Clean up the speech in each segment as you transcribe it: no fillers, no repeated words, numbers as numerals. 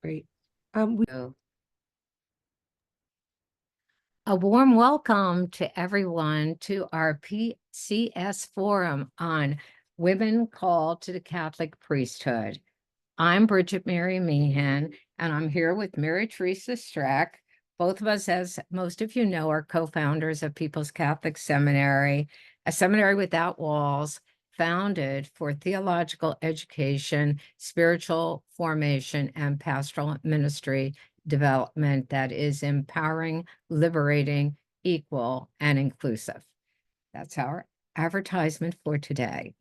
Great. A warm welcome to everyone to our PCS forum on women called to the Catholic priesthood. I'm Bridget Mary Meehan, and I'm here with Mary Teresa Strack. Both of us, as most of you know, are co-founders of People's Catholic Seminary, a seminary without walls, founded for theological education, spiritual formation, and pastoral ministry development that is empowering, liberating, equal, and inclusive. That's our advertisement for today.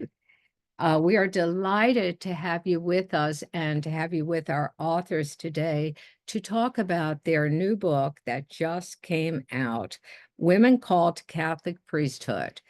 We are delighted to have you with us and to have you with our authors today to talk about their new book that just came out, Women Called to Catholic Priesthood,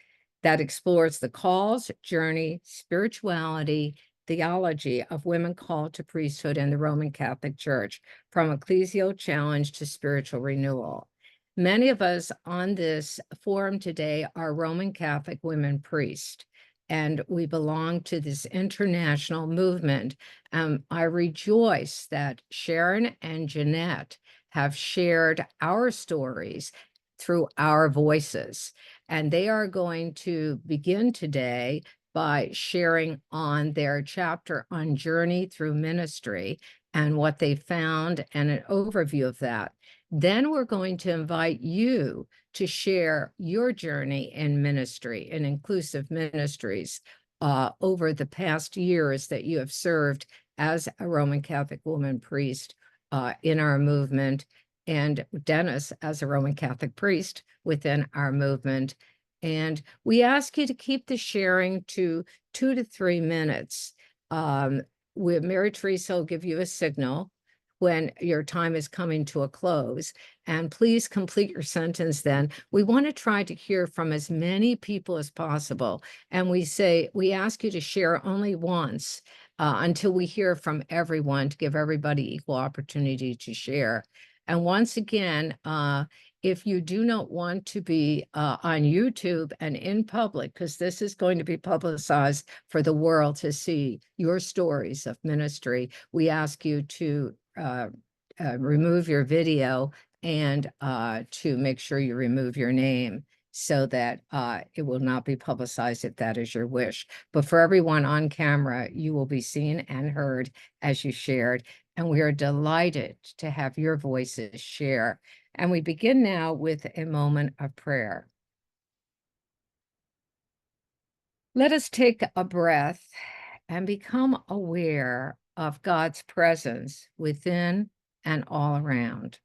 that explores the calls, journey, spirituality, theology of women called to priesthood in the Roman Catholic Church, from ecclesial challenge to spiritual renewal. Many of us on this forum today are Roman Catholic women priests, and we belong to this international movement. I rejoice that Sharon and Jeanette have shared our stories through our voices, and they are going to begin today by sharing on their chapter on journey through ministry and what they found and an overview of that. Then we're going to invite you to share your journey in ministry, in inclusive ministries, over the past years that you have served as a Roman Catholic woman priest in our movement, and Dennis as a Roman Catholic priest within our movement. And we ask you to keep the sharing to 2 to 3 minutes. Mary Teresa will give you a signal when your time is coming to a close, and please complete your sentence then. We want to try to hear from as many people as possible, and we ask you to share only once until we hear from everyone, to give everybody equal opportunity to share. And once again, if you do not want to be on YouTube and in public, because this is going to be publicized for the world to see your stories of ministry, we ask you to remove your video and to make sure you remove your name, so that it will not be publicized if that is your wish. But for everyone on camera, you will be seen and heard as you shared, and we are delighted to have your voices share. And we begin now with a moment of prayer. Let us take a breath and become aware of God's presence within and all around.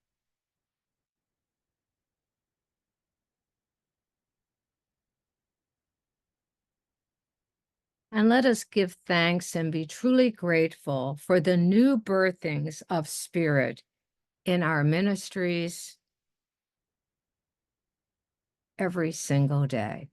And let us give thanks and be truly grateful for the new birthings of spirit in our ministries every single day.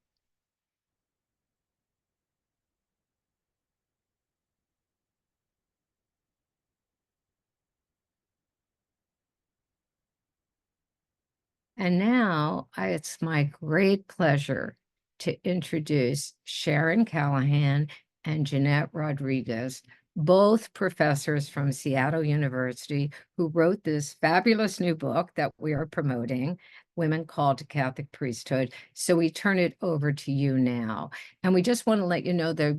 And now it's my great pleasure to introduce Sharon Callahan and Jeanette Rodriguez, both professors from Seattle University, who wrote this fabulous new book that we are promoting, Women Called to Catholic Priesthood. So we turn it over to you now. And we just want to let you know that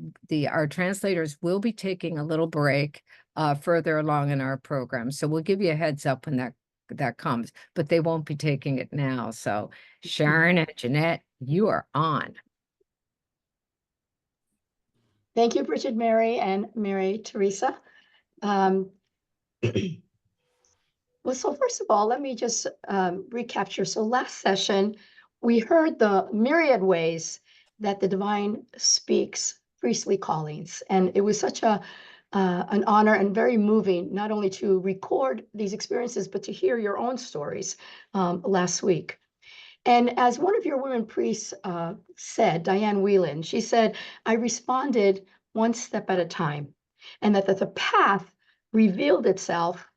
our translators will be taking a little break further along in our program. So we'll give you a heads up when that comes, but they won't be taking it now. So Sharon and Jeanette, you are on. Thank you, Bridget Mary and Mary Teresa. Well, so first of all, let me just recapture. So last session, we heard the myriad ways that the divine speaks priestly callings. And it was such an honor and very moving, not only to record these experiences, but to hear your own stories last week. And as one of your women priests said, Diane Whelan, she said, I responded one step at a time, and that the path revealed itself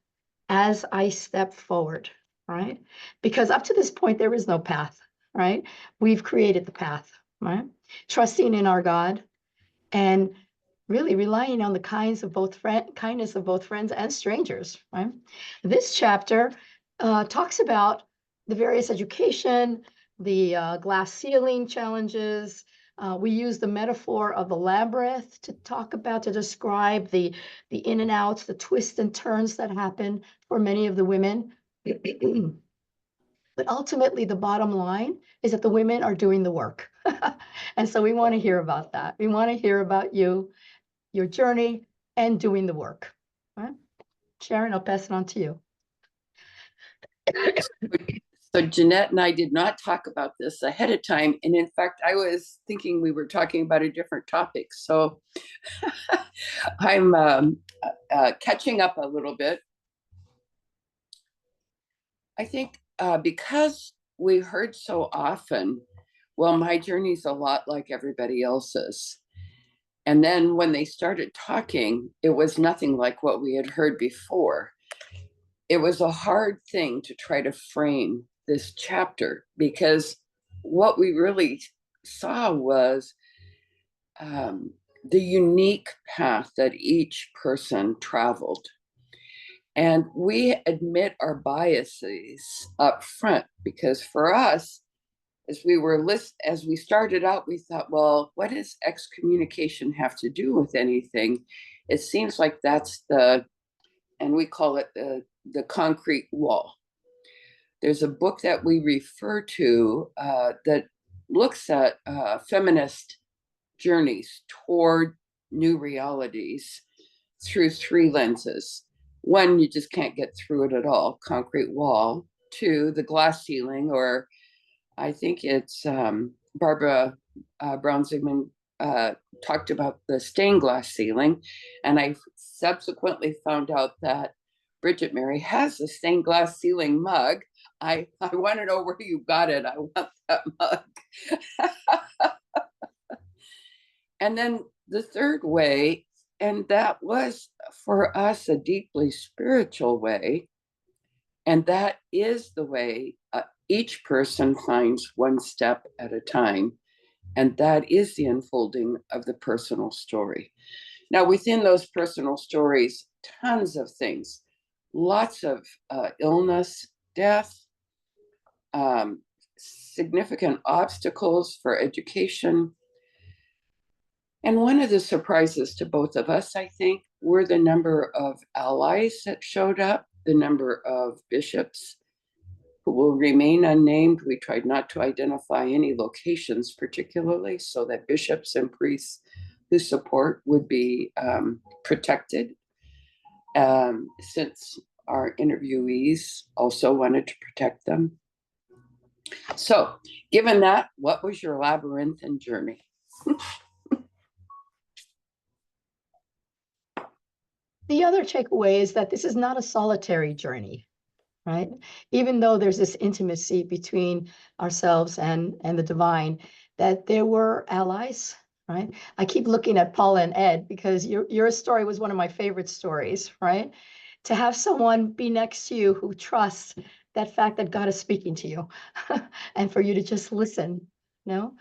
as I stepped forward, right? Because up to this point, there is no path, right? We've created the path, right? Trusting in our God and really relying on the kindness of both friends and strangers, right? This chapter talks about the various education, the glass ceiling challenges. We use the metaphor of the labyrinth to describe the in and outs, the twists and turns that happen for many of the women. But ultimately, the bottom line is that the women are doing the work. And so we want to hear about that. We want to hear about you, your journey, and doing the work. All right? Sharon, I'll pass it on to you. So Jeanette and I did not talk about this ahead of time. And in fact, I was thinking we were talking about a different topic. So I'm catching up a little bit. I think because we heard so often, well, my journey's a lot like everybody else's. And then when they started talking, it was nothing like what we had heard before. It was a hard thing to try to frame this chapter because what we really saw was the unique path that each person traveled. And we admit our biases up front because for us, as we started out, we thought, well, what does excommunication have to do with anything? It seems like that's and we call it the concrete wall. There's a book that we refer to that looks at feminist journeys toward new realities through three lenses. One, you just can't get through it at all, concrete wall. Two, the glass ceiling, or I think it's Barbara Brown-Zimmerman talked about the stained glass ceiling. And I subsequently found out that Bridget Mary has a stained glass ceiling mug. I want to know where you got it. I want that mug. And then the third way, and that was for us a deeply spiritual way, and that is the way each person finds one step at a time, and that is the unfolding of the personal story. Now, within those personal stories, tons of things, lots of illness, death, significant obstacles for education. And one of the surprises to both of us, I think, were the number of allies that showed up, the number of bishops who will remain unnamed. We tried not to identify any locations particularly so that bishops and priests who support would be protected, since our interviewees also wanted to protect them. So given that, what was your labyrinthine journey? The other takeaway is that this is not a solitary journey, right? Even though there's this intimacy between ourselves and the divine, that there were allies, right? I keep looking at Paula and Ed because your story was one of my favorite stories, right? To have someone be next to you who trusts that fact that God is speaking to you and for you to just listen, you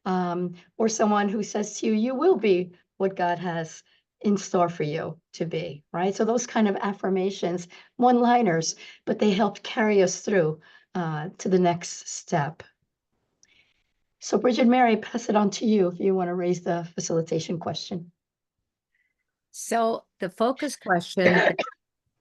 know? Or someone who says to you, you will be what God has in store for you to be, right? So those kind of affirmations, one-liners, but they helped carry us through to the next step. So Bridget Mary, pass it on to you if you want to raise the facilitation question. So the focus question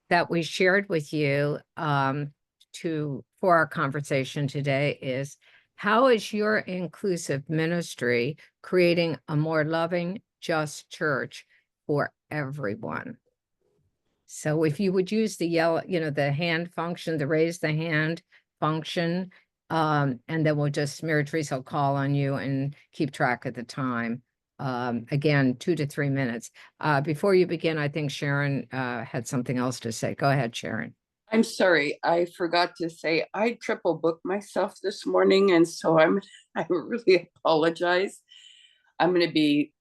that we shared with you for our conversation today is, how is your inclusive ministry creating a more loving, just church for everyone? So if you would use the yellow, the hand function, the raise the hand function, and then we'll just, Mary Teresa will call on you and keep track of the time. Again, 2 to 3 minutes. Before you begin, I think Sharon had something else to say. Go ahead, Sharon. I'm sorry, I forgot to say I triple booked myself this morning, and so I really apologize. I'm going to be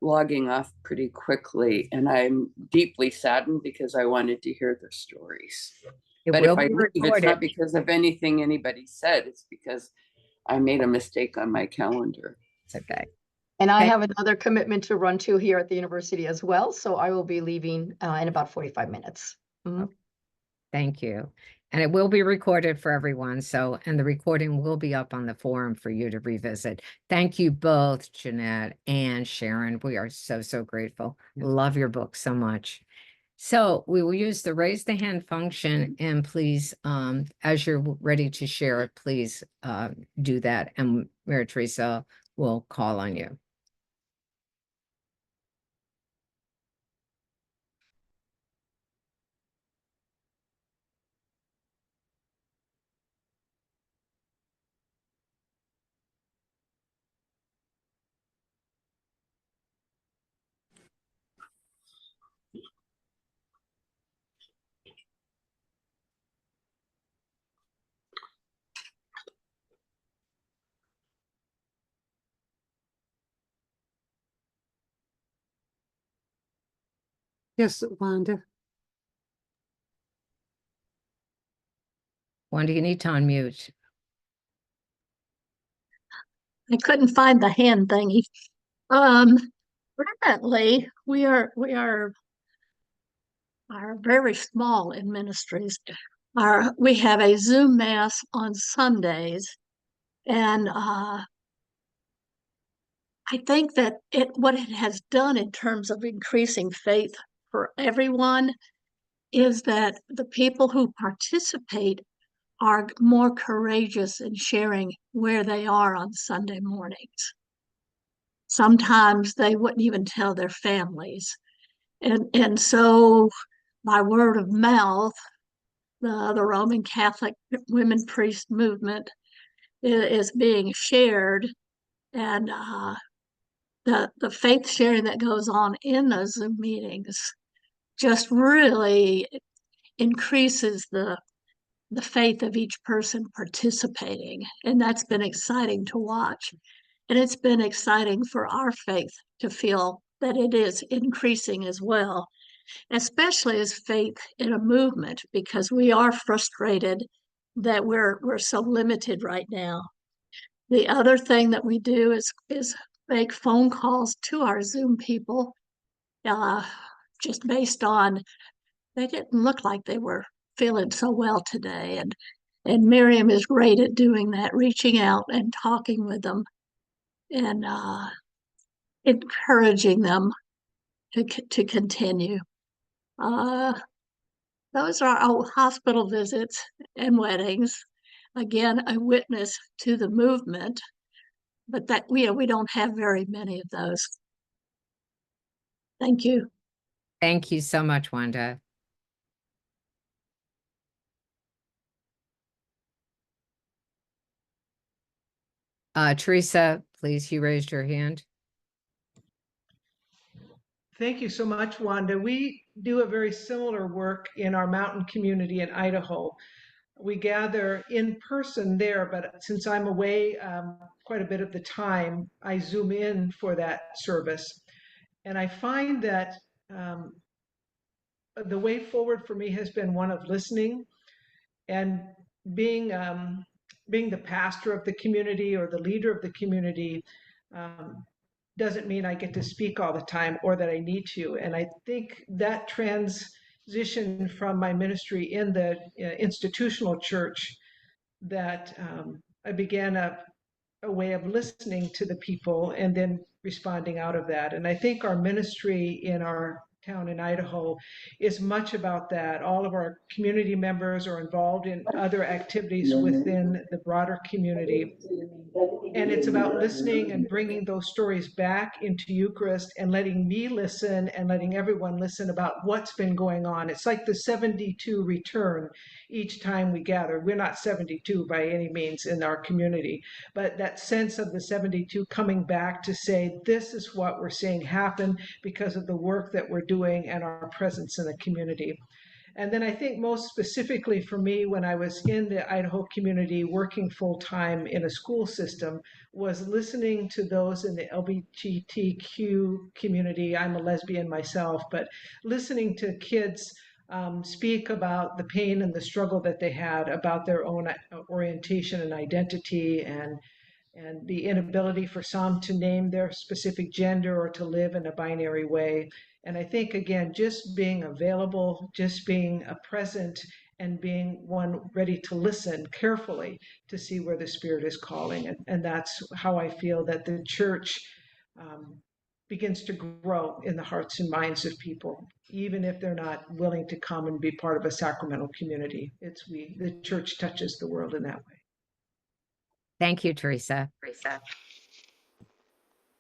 logging off pretty quickly, and I'm deeply saddened because I wanted to hear their stories. But if I leave, it's not because of anything anybody said. It's because I made a mistake on my calendar. It's okay. And I Okay. have another commitment to run to here at the university as well. So I will be leaving in about 45 minutes. Mhm. Thank you. And it will be recorded for everyone. So, and the recording will be up on the forum for you to revisit. Thank you both, Jeanette and Sharon. We are so, so grateful. Love your book so much. So we will use the raise the hand function, and please, as you're ready to share it, please do that. And Mary Teresa will call on you. Yes, Wanda. Wanda, you need to unmute. I couldn't find the hand thingy. Um, Currently, we are very small in ministries. We have a Zoom mass on Sundays, and I think that what it has done in terms of increasing faith for everyone is that the people who participate are more courageous in sharing where they are on Sunday mornings. Sometimes they wouldn't even tell their families. And so by word of mouth, the Roman Catholic women priest movement is being shared, and the faith sharing that goes on in those Zoom meetings just really increases the faith of each person participating, and that's been exciting to watch. And it's been exciting for our faith to feel that it is increasing as well, especially as faith in a movement, because we are frustrated that we're so limited right now. The other thing that we do is make phone calls to our Zoom people, uh, just based on they didn't look like they were feeling so well today, and Miriam is great at doing that, reaching out and talking with them and encouraging them to continue. Uh, those are our hospital visits and weddings. Again, a witness to the movement, but that we don't have very many of those. Thank you. Thank you so much, Wanda. Teresa, please, you raised your hand. Thank you so much, Wanda. We do a very similar work in our mountain community in Idaho. We gather in person there, but since I'm away quite a bit of the time, I Zoom in for that service. And I find that um, the way forward for me has been one of listening and being being the pastor of the community or the leader of the community. Doesn't mean I get to speak all the time or that I need to. And I think that transition from my ministry in the institutional church, that I began a way of listening to the people and then responding out of that. And I think our ministry in our town in Idaho is much about that. All of our community members are involved in other activities within the broader community. And it's about listening and bringing those stories back into Eucharist and letting me listen and letting everyone listen about what's been going on. It's like the 72 return each time we gather. We're not 72 by any means in our community, but that sense of the 72 coming back to say, this is what we're seeing happen because of the work that we're doing and our presence in the community. And then I think most specifically for me, when I was in the Idaho community working full time in a school system, was listening to those in the LGBTQ community. I'm a lesbian myself, but listening to kids speak about the pain and the struggle that they had about their own orientation and identity, and and the inability for some to name their specific gender or to live in a binary way. And I think, again, just being available, just being present, and being one ready to listen carefully to see where the Spirit is calling. And that's how I feel that the church begins to grow in the hearts and minds of people, even if they're not willing to come and be part of a sacramental community. The church touches the world in that way. Thank you, Teresa.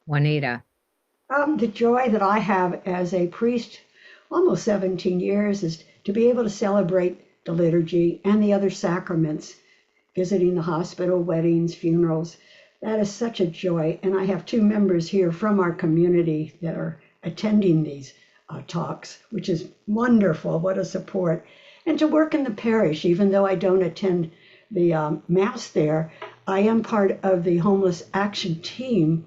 Juanita. The joy that I have as a priest, almost 17 years, is to be able to celebrate the liturgy and the other sacraments, visiting the hospital, weddings, funerals. That is such a joy. And I have two members here from our community that are attending these talks, which is wonderful. What a support. And to work in the parish, even though I don't attend the Mass there, I am part of the Homeless Action Team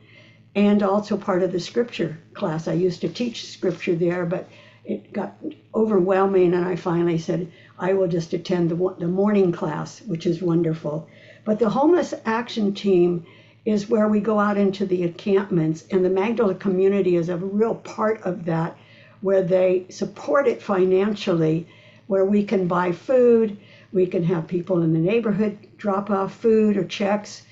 and also part of the scripture class. I used to teach scripture there, but it got overwhelming, and I finally said, I will just attend the morning class, which is wonderful. But the Homeless Action Team is where we go out into the encampments, and the Magdala community is a real part of that, where they support it financially, where we can buy food, we can have people in the neighborhood drop off food or checks,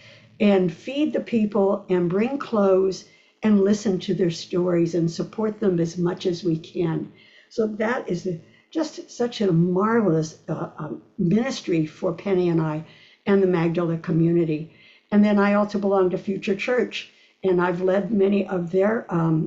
and feed the people and bring clothes and listen to their stories and support them as much as we can. So that is just such a marvelous ministry for Penny and I and the Magdala community. And then I also belong to Future Church, and I've led many of their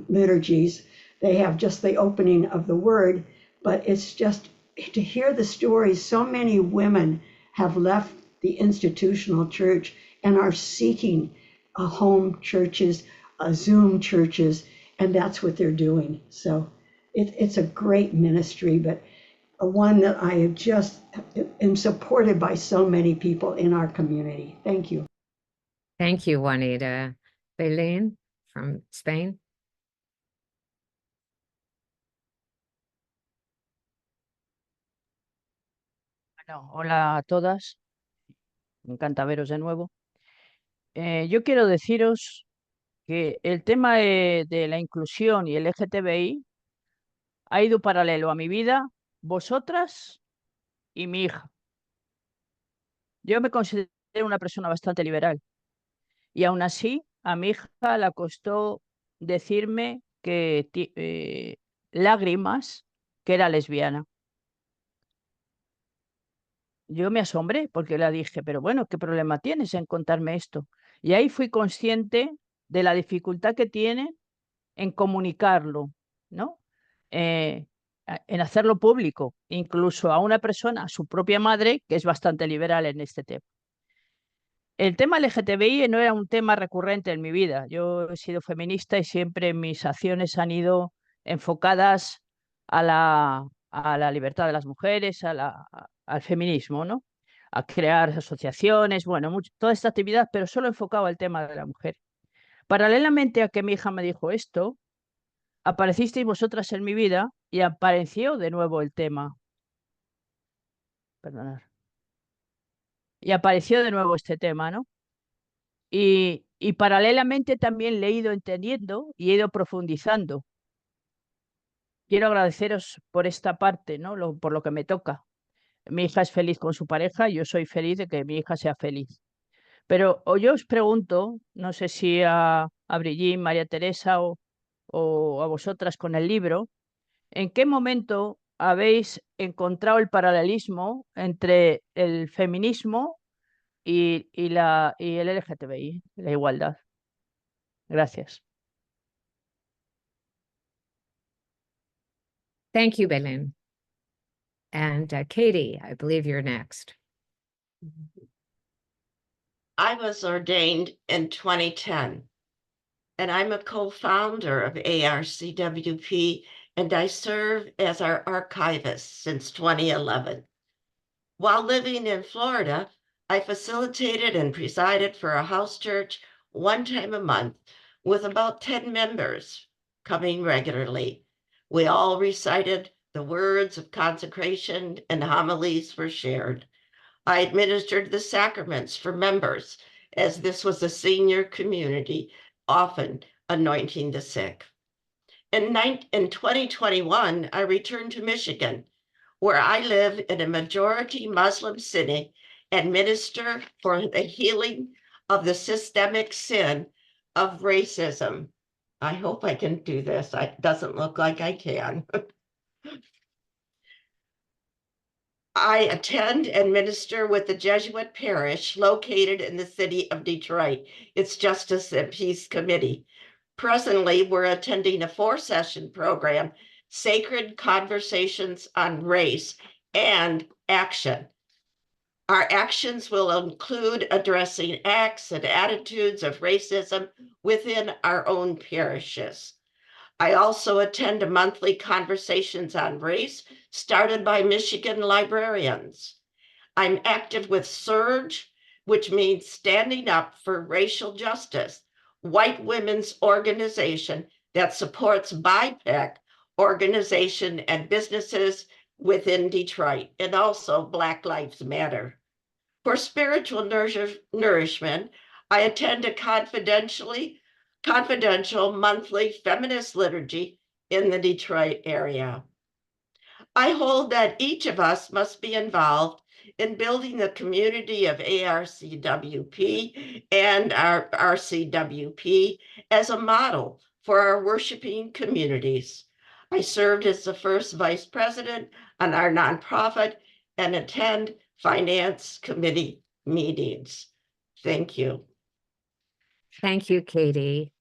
liturgies. They have just the opening of the word, but it's just to hear the stories. So many women have left the institutional church and are seeking home churches, Zoom churches, and that's what they're doing. So it's a great ministry, but one that I have just am supported by so many people in our community. Thank you. Thank you, Juanita. Belén from Spain. Bueno, hola a todas. Me encanta veros de nuevo. Yo quiero deciros que el tema de la inclusión y el LGTBI ha ido paralelo a mi vida, vosotras y mi hija. Yo me considero una persona bastante liberal y aún así a mi hija le costó decirme que lágrimas que era lesbiana. Yo me asombré porque le dije, pero bueno, ¿qué problema tienes en contarme esto? Y ahí fui consciente de la dificultad que tiene en comunicarlo, ¿no? En hacerlo público, incluso a una persona, a su propia madre, que es bastante liberal en este tema. El tema LGTBI no era un tema recurrente en mi vida. Yo he sido feminista y siempre mis acciones han ido enfocadas a la libertad de las mujeres, al feminismo, ¿no? A crear asociaciones, bueno, toda esta actividad, pero solo enfocado al tema de la mujer. Paralelamente a que mi hija me dijo esto, aparecisteis vosotras en mi vida y apareció de nuevo el tema. Perdonad. Y apareció de nuevo este tema, ¿no? Y paralelamente también le he ido entendiendo y he ido profundizando. Quiero agradeceros por esta parte, ¿no? Por lo que me toca. Mi hija es feliz con su pareja y yo soy feliz de que mi hija sea feliz. Pero yo os pregunto, no sé si a Brigitte, María Teresa o a vosotras con el libro, ¿en qué momento habéis encontrado el paralelismo entre el feminismo y el LGTBI, la igualdad? Gracias. Thank you, Belén. And Katie, I believe you're next. I was ordained in 2010, and I'm a co-founder of ARCWP, and I serve as our archivist since 2011. While living in Florida, I facilitated and presided for a house church one time a month with about 10 members coming regularly. We all recited the words of consecration and homilies were shared. I administered the sacraments for members as this was a senior community, often anointing the sick. In 2021, I returned to Michigan, where I live in a majority Muslim city and minister for the healing of the systemic sin of racism. I hope I can do this. It doesn't look like I can. I attend and minister with the Jesuit parish located in the city of Detroit. It's Justice and Peace Committee. Presently, we're attending a 4-session program, Sacred Conversations on Race and Action. Our actions will include addressing acts and attitudes of racism within our own parishes. I also attend a monthly Conversations on Race started by Michigan librarians. I'm active with SURGE, which means Standing Up for Racial Justice, white women's organization that supports BIPOC organization and businesses within Detroit, and also Black Lives Matter. For spiritual nourishment, I attend a confidential monthly feminist liturgy in the Detroit area. I hold that each of us must be involved in building the community of ARCWP and our RCWP as a model for our worshiping communities. I served as the first vice president on our nonprofit and attend finance committee meetings. Thank you. Thank you, Katie.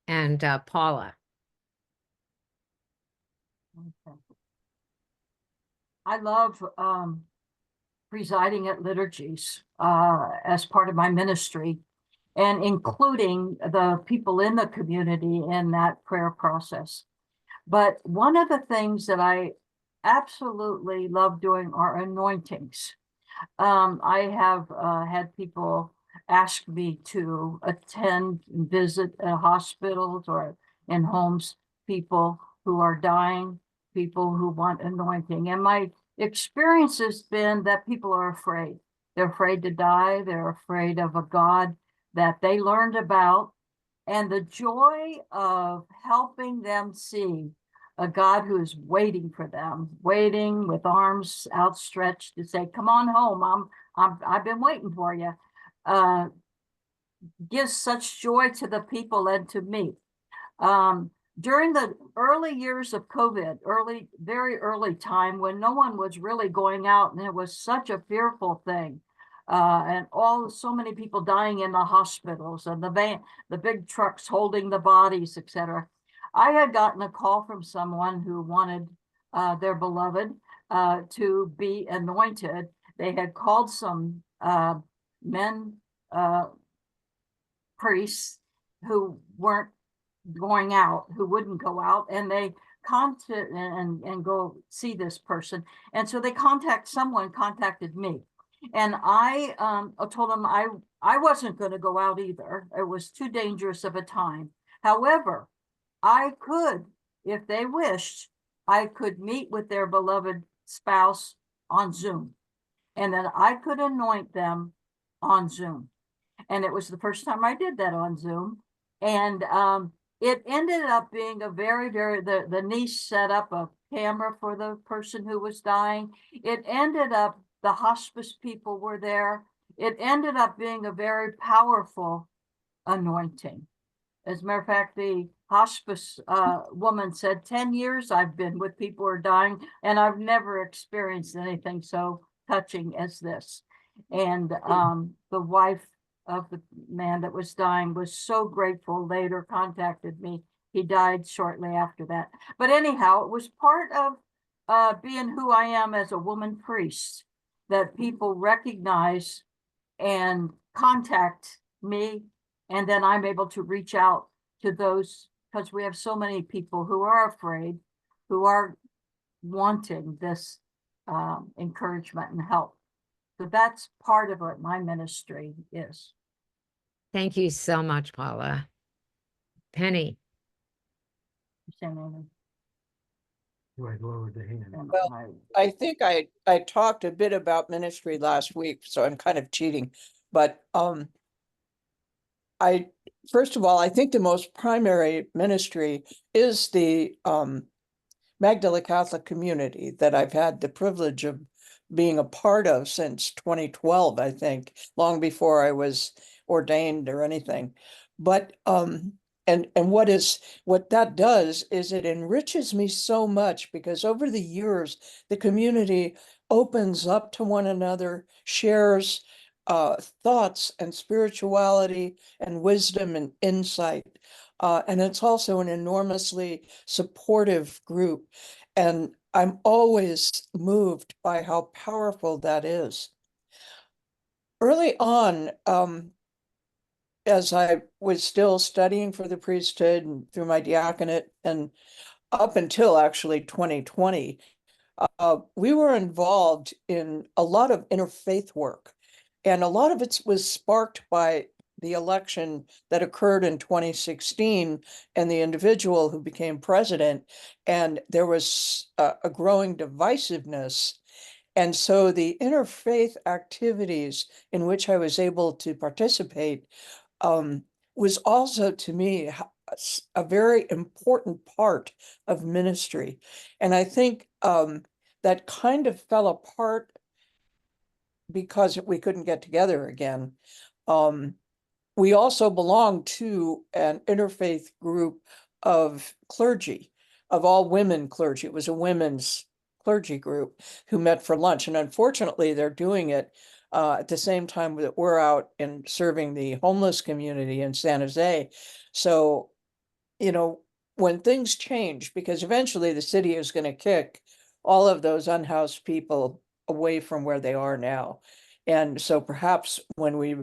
And Paula. Okay. I love presiding at liturgies as part of my ministry and including the people in the community in that prayer process. But one of the things that I absolutely love doing are anointings. I have had people ask me to attend and visit hospitals or in homes, people who are dying, people who want anointing. And my experience has been that people are afraid. They're afraid to die. They're afraid of a God that they learned about. And the joy of helping them see a God who is waiting for them, waiting with arms outstretched to say, "Come on home. I've been waiting for you," gives such joy to the people and to me. During the early years of COVID, very early time when no one was really going out and it was such a fearful thing, and so many people dying in the hospitals and the big trucks holding the bodies, etc. I had gotten a call from someone who wanted their beloved to be anointed. They had called some men priests who weren't going out, who wouldn't go out, and they contact and go see this person. And so they contacted me. And I told them I wasn't going to go out either. It was too dangerous of a time. However, I could, if they wished, I could meet with their beloved spouse on Zoom. And then I could anoint them on Zoom. And it was the first time I did that on Zoom. And it ended up being a very, the niece set up a camera for the person who was dying. It ended up, the hospice people were there. It ended up being a very powerful anointing. As a matter of fact, the hospice woman said, 10 years I've been with people who are dying, and I've never experienced anything so touching as this. And the wife of the man that was dying was so grateful, later contacted me. He died shortly after that. But anyhow, it was part of being who I am as a woman priest, that people recognize and contact me, and then I'm able to reach out to those, because we have so many people who are afraid, who are wanting this encouragement and help. So that's part of what my ministry is. Thank you so much, Paula. Penny. Well, Well, I think I talked a bit about ministry last week, so I'm kind of cheating. But first of all, I think the most primary ministry is the Magdala Catholic community that I've had the privilege of being a part of since 2012, I think, long before I was ordained or anything. But and what that does is it enriches me so much, because over the years the community opens up to one another, shares thoughts and spirituality and wisdom and insight. And it's also an enormously supportive group. And I'm always moved by how powerful that is. Early on, as I was still studying for the priesthood and through my diaconate, and up until actually 2020, we were involved in a lot of interfaith work. And a lot of it was sparked by the election that occurred in 2016 and the individual who became president. And there was a growing divisiveness. And so the interfaith activities in which I was able to participate was also, to me, a very important part of ministry. And I think that kind of fell apart because we couldn't get together again. We also belonged to an interfaith group of clergy, of all women clergy. It was a women's clergy group who met for lunch. And unfortunately, they're doing it at the same time that we're out and serving the homeless community in San Jose. So, you know, when things change, because eventually the city is going to kick all of those unhoused people away from where they are now. And so perhaps when we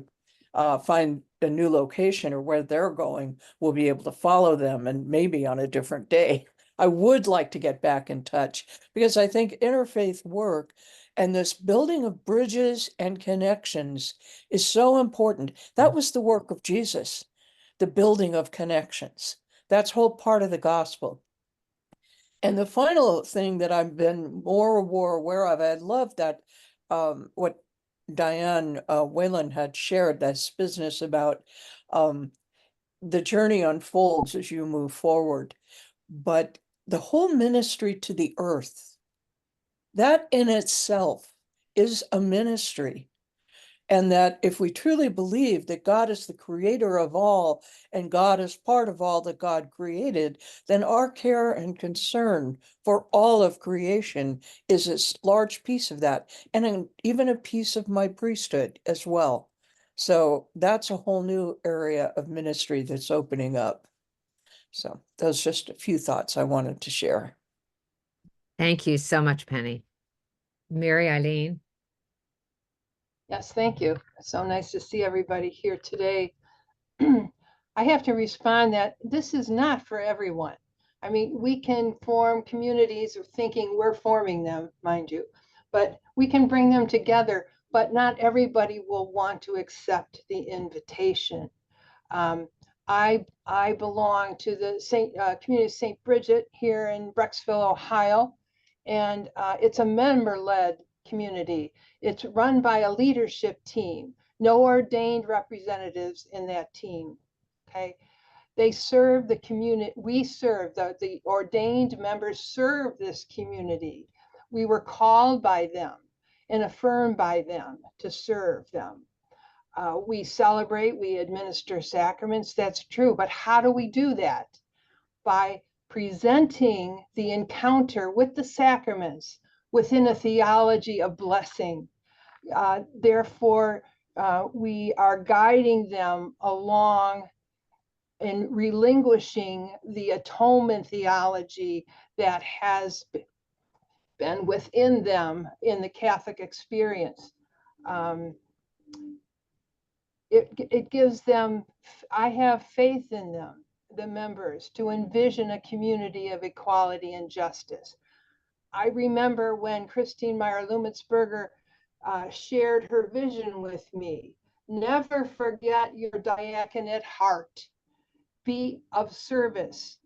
find a new location or where they're going, we'll be able to follow them, and maybe on a different day. I would like to get back in touch, because I think interfaith work and this building of bridges and connections is so important. That was the work of Jesus, the building of connections. That's whole part of the gospel. And the final thing that I've been more aware of, I love that what Diane Whalen had shared, this business about the journey unfolds as you move forward. But the whole ministry to the earth, that in itself is a ministry. And that if we truly believe that God is the creator of all and God is part of all that God created, then our care and concern for all of creation is a large piece of that, and even a piece of my priesthood as well. So that's a whole new area of ministry that's opening up. So those are just a few thoughts I wanted to share. Thank you so much, Penny. Mary Eileen. Yes, thank you. So nice to see everybody here today. I have to respond that this is not for everyone. I mean, we can form communities of thinking, we're forming them, mind you, but we can bring them together, but not everybody will want to accept the invitation. I belong to the community of St. Bridget here in Brecksville, Ohio, and it's a member-led community. It's run by a leadership team, no ordained representatives in that team. Okay, they serve the community. We serve the ordained members serve this community. We were called by them and affirmed by them to serve them. We celebrate, we administer sacraments, that's true, but how do we do that? By presenting the encounter with the sacraments within a theology of blessing. Therefore, we are guiding them along and relinquishing the atonement theology that has been within them in the Catholic experience. It gives them, I have faith in them, the members, to envision a community of equality and justice. I remember when Christine Meyer-Lumitzberger shared her vision with me. Never forget your diaconate heart. Be of service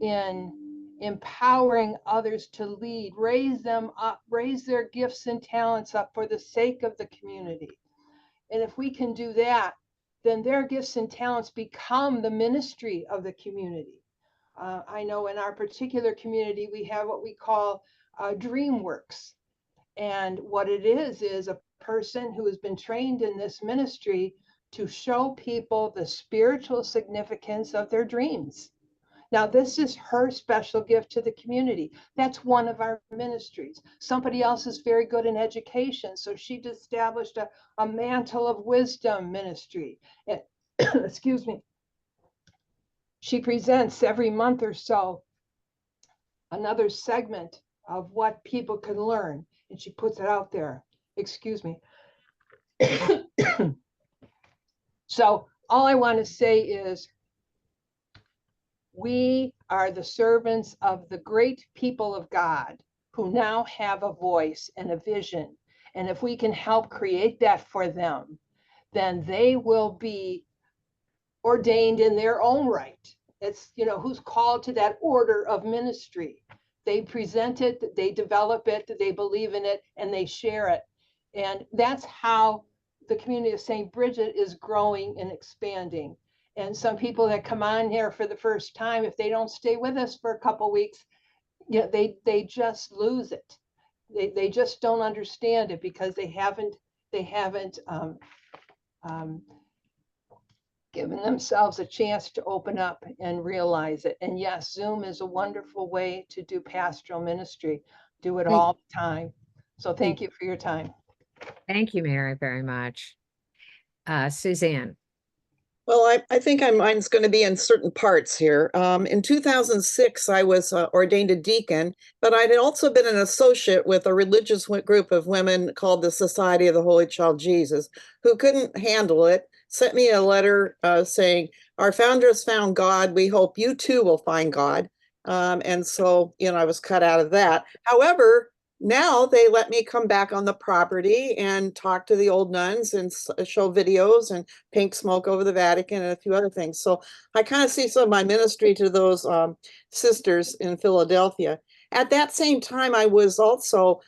in empowering others to lead, raise them up, raise their gifts and talents up for the sake of the community. And if we can do that, then their gifts and talents become the ministry of the community. I know in our particular community, we have what we call DreamWorks. And what it is a person who has been trained in this ministry to show people the spiritual significance of their dreams. Now, this is her special gift to the community. That's one of our ministries. Somebody else is very good in education, so she established a mantle of wisdom ministry. And, excuse me. She presents every month or so another segment of what people can learn, and she puts it out there. Excuse me. So all I want to say is we are the servants of the great people of God who now have a voice and a vision. And if we can help create that for them, then they will be ordained in their own right. It's, you know, who's called to that order of ministry. They present it, they develop it, they believe in it, and they share it. And that's how the community of St. Bridget is growing and expanding. And some people that come on here for the first time, if they don't stay with us for a couple of weeks, you know, they just lose it. They just don't understand it because they haven't given themselves a chance to open up and realize it. And yes, Zoom is a wonderful way to do pastoral ministry. Do it all the time. So thank you for your time. Thank you, Mary, very much. Suzanne. Well, I think mine's going to be in certain parts here. In 2006, I was ordained a deacon, but I had also been an associate with a religious group of women called the Society of the Holy Child Jesus, who couldn't handle it, sent me a letter saying, our founders found God. We hope you too will find God. And so, you know, I was cut out of that. However, now they let me come back on the property and talk to the old nuns and show videos and pink smoke over the Vatican and a few other things. So I kind of see some of my ministry to those sisters in Philadelphia. At that same time, I was also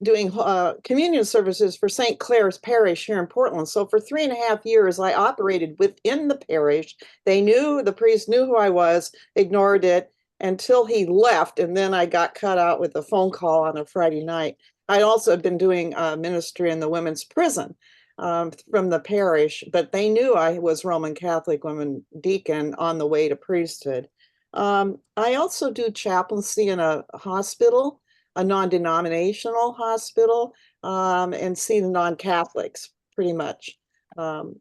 doing communion services for St. Clare's Parish here in Portland. So for 3.5 years, I operated within the parish. They knew, the priest knew who I was, ignored it, until he left, and then I got cut out with a phone call on a Friday night. I also had been doing ministry in the women's prison from the parish, but they knew I was Roman Catholic woman deacon on the way to priesthood. I also do chaplaincy in a hospital, a non-denominational hospital, and see the non-Catholics pretty much.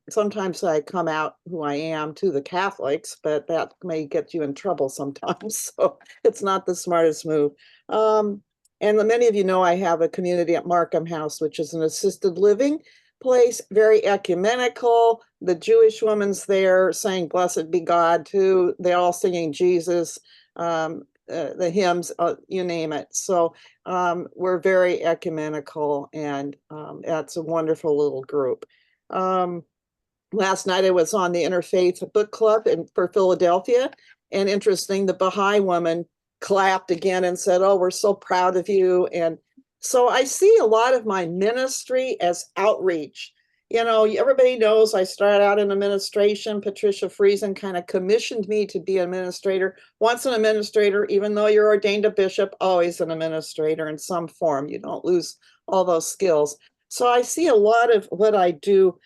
Sometimes I come out who I am to the Catholics, but that may get you in trouble sometimes. So it's not the smartest move. And many of you know I have a community at Markham House, which is an assisted living place, very ecumenical. The Jewish woman's there saying, blessed be God too. They're all singing Jesus, the hymns, you name it. So we're very ecumenical, and that's a wonderful little group. Last night I was on the Interfaith Book Club for Philadelphia, and interesting, the Baha'i woman clapped again and said, oh, we're so proud of you. And so I see a lot of my ministry as outreach. You know, everybody knows I started out in administration. Patricia Friesen kind of commissioned me to be an administrator. Once an administrator, even though you're ordained a bishop, always an administrator in some form. You don't lose all those skills. So I see a lot of what I do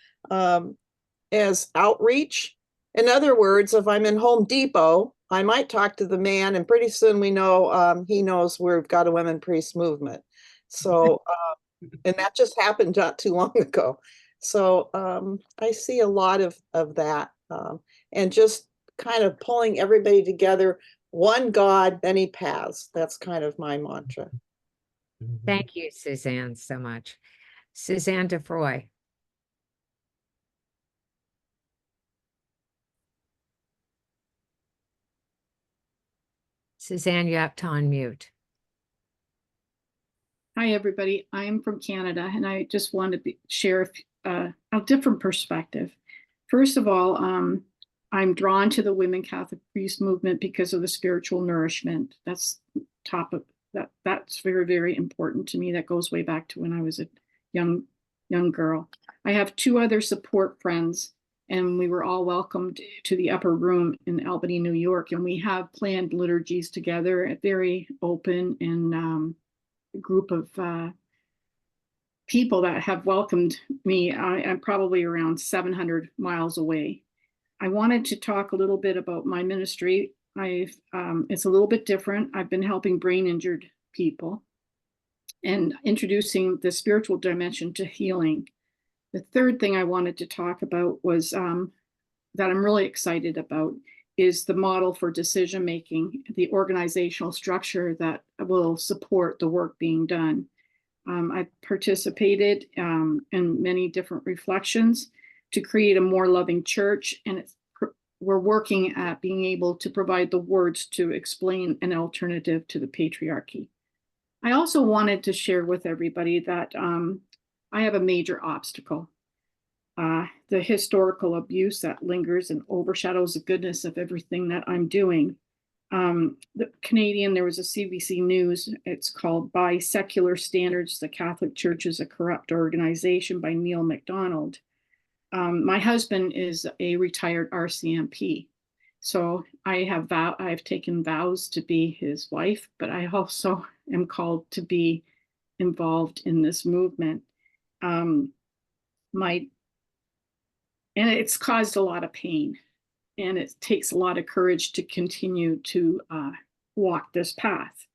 as outreach. In other words, if I'm in Home Depot, I might talk to the man, and pretty soon we know he knows we've got a women priest movement. So, and that just happened not too long ago. So I see a lot of that, and just kind of pulling everybody together. One God, many paths. That's kind of my mantra. Thank you, Suzanne, so much. Suzanne DeFroy. Suzanne, you have to unmute. Hi, everybody. I am from Canada, and I just wanted to share a different perspective. First of all, I'm drawn to the women Catholic priest movement because of the spiritual nourishment. That's top of that. That's very, very important to me. That goes way back to when I was a young girl. I have 2 other support friends, and we were all welcomed to the upper room in Albany, New York. And we have planned liturgies together, a very open and group of people that have welcomed me. I'm probably around 700 miles away. I wanted to talk a little bit about my ministry. It's a little bit different. I've been helping brain injured people and introducing the spiritual dimension to healing. The third thing I wanted to talk about was that I'm really excited about is the model for decision making, the organizational structure that will support the work being done. I participated in many different reflections to create a more loving church, and we're working at being able to provide the words to explain an alternative to the patriarchy. I also wanted to share with everybody that I have a major obstacle. The historical abuse that lingers and overshadows the goodness of everything that I'm doing. The Canadian, there was a CBC News, it's called By Secular Standards, the Catholic Church is a Corrupt Organization by Neil MacDonald. My husband is a retired RCMP. So I've taken vows to be his wife, but I also am called to be involved in this movement. And it's caused a lot of pain, and it takes a lot of courage to continue to walk this path.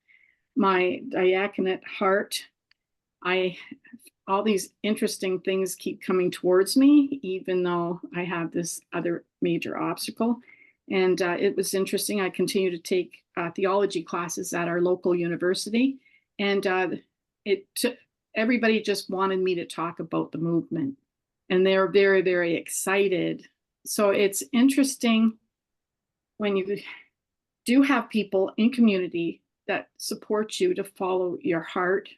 My diaconate heart, all these interesting things keep coming towards me, even though I have this other major obstacle. And it was interesting. I continue to take theology classes at our local university, and everybody just wanted me to talk about the movement, and they're very, very excited. So it's interesting when you do have people in community that support you to follow your heart,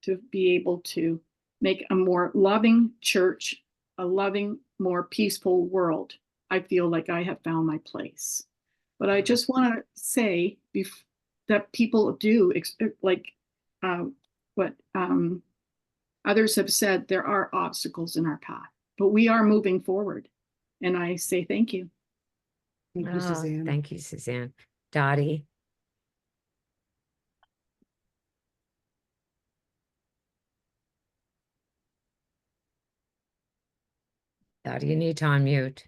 to be able to make a more loving church, a loving, more peaceful world. I feel like I have found my place. But I just want to say that people do, like what others have said, there are obstacles in our path, but we are moving forward. And I say thank you. Thank you, Suzanne. Dottie. Dottie, you need to unmute.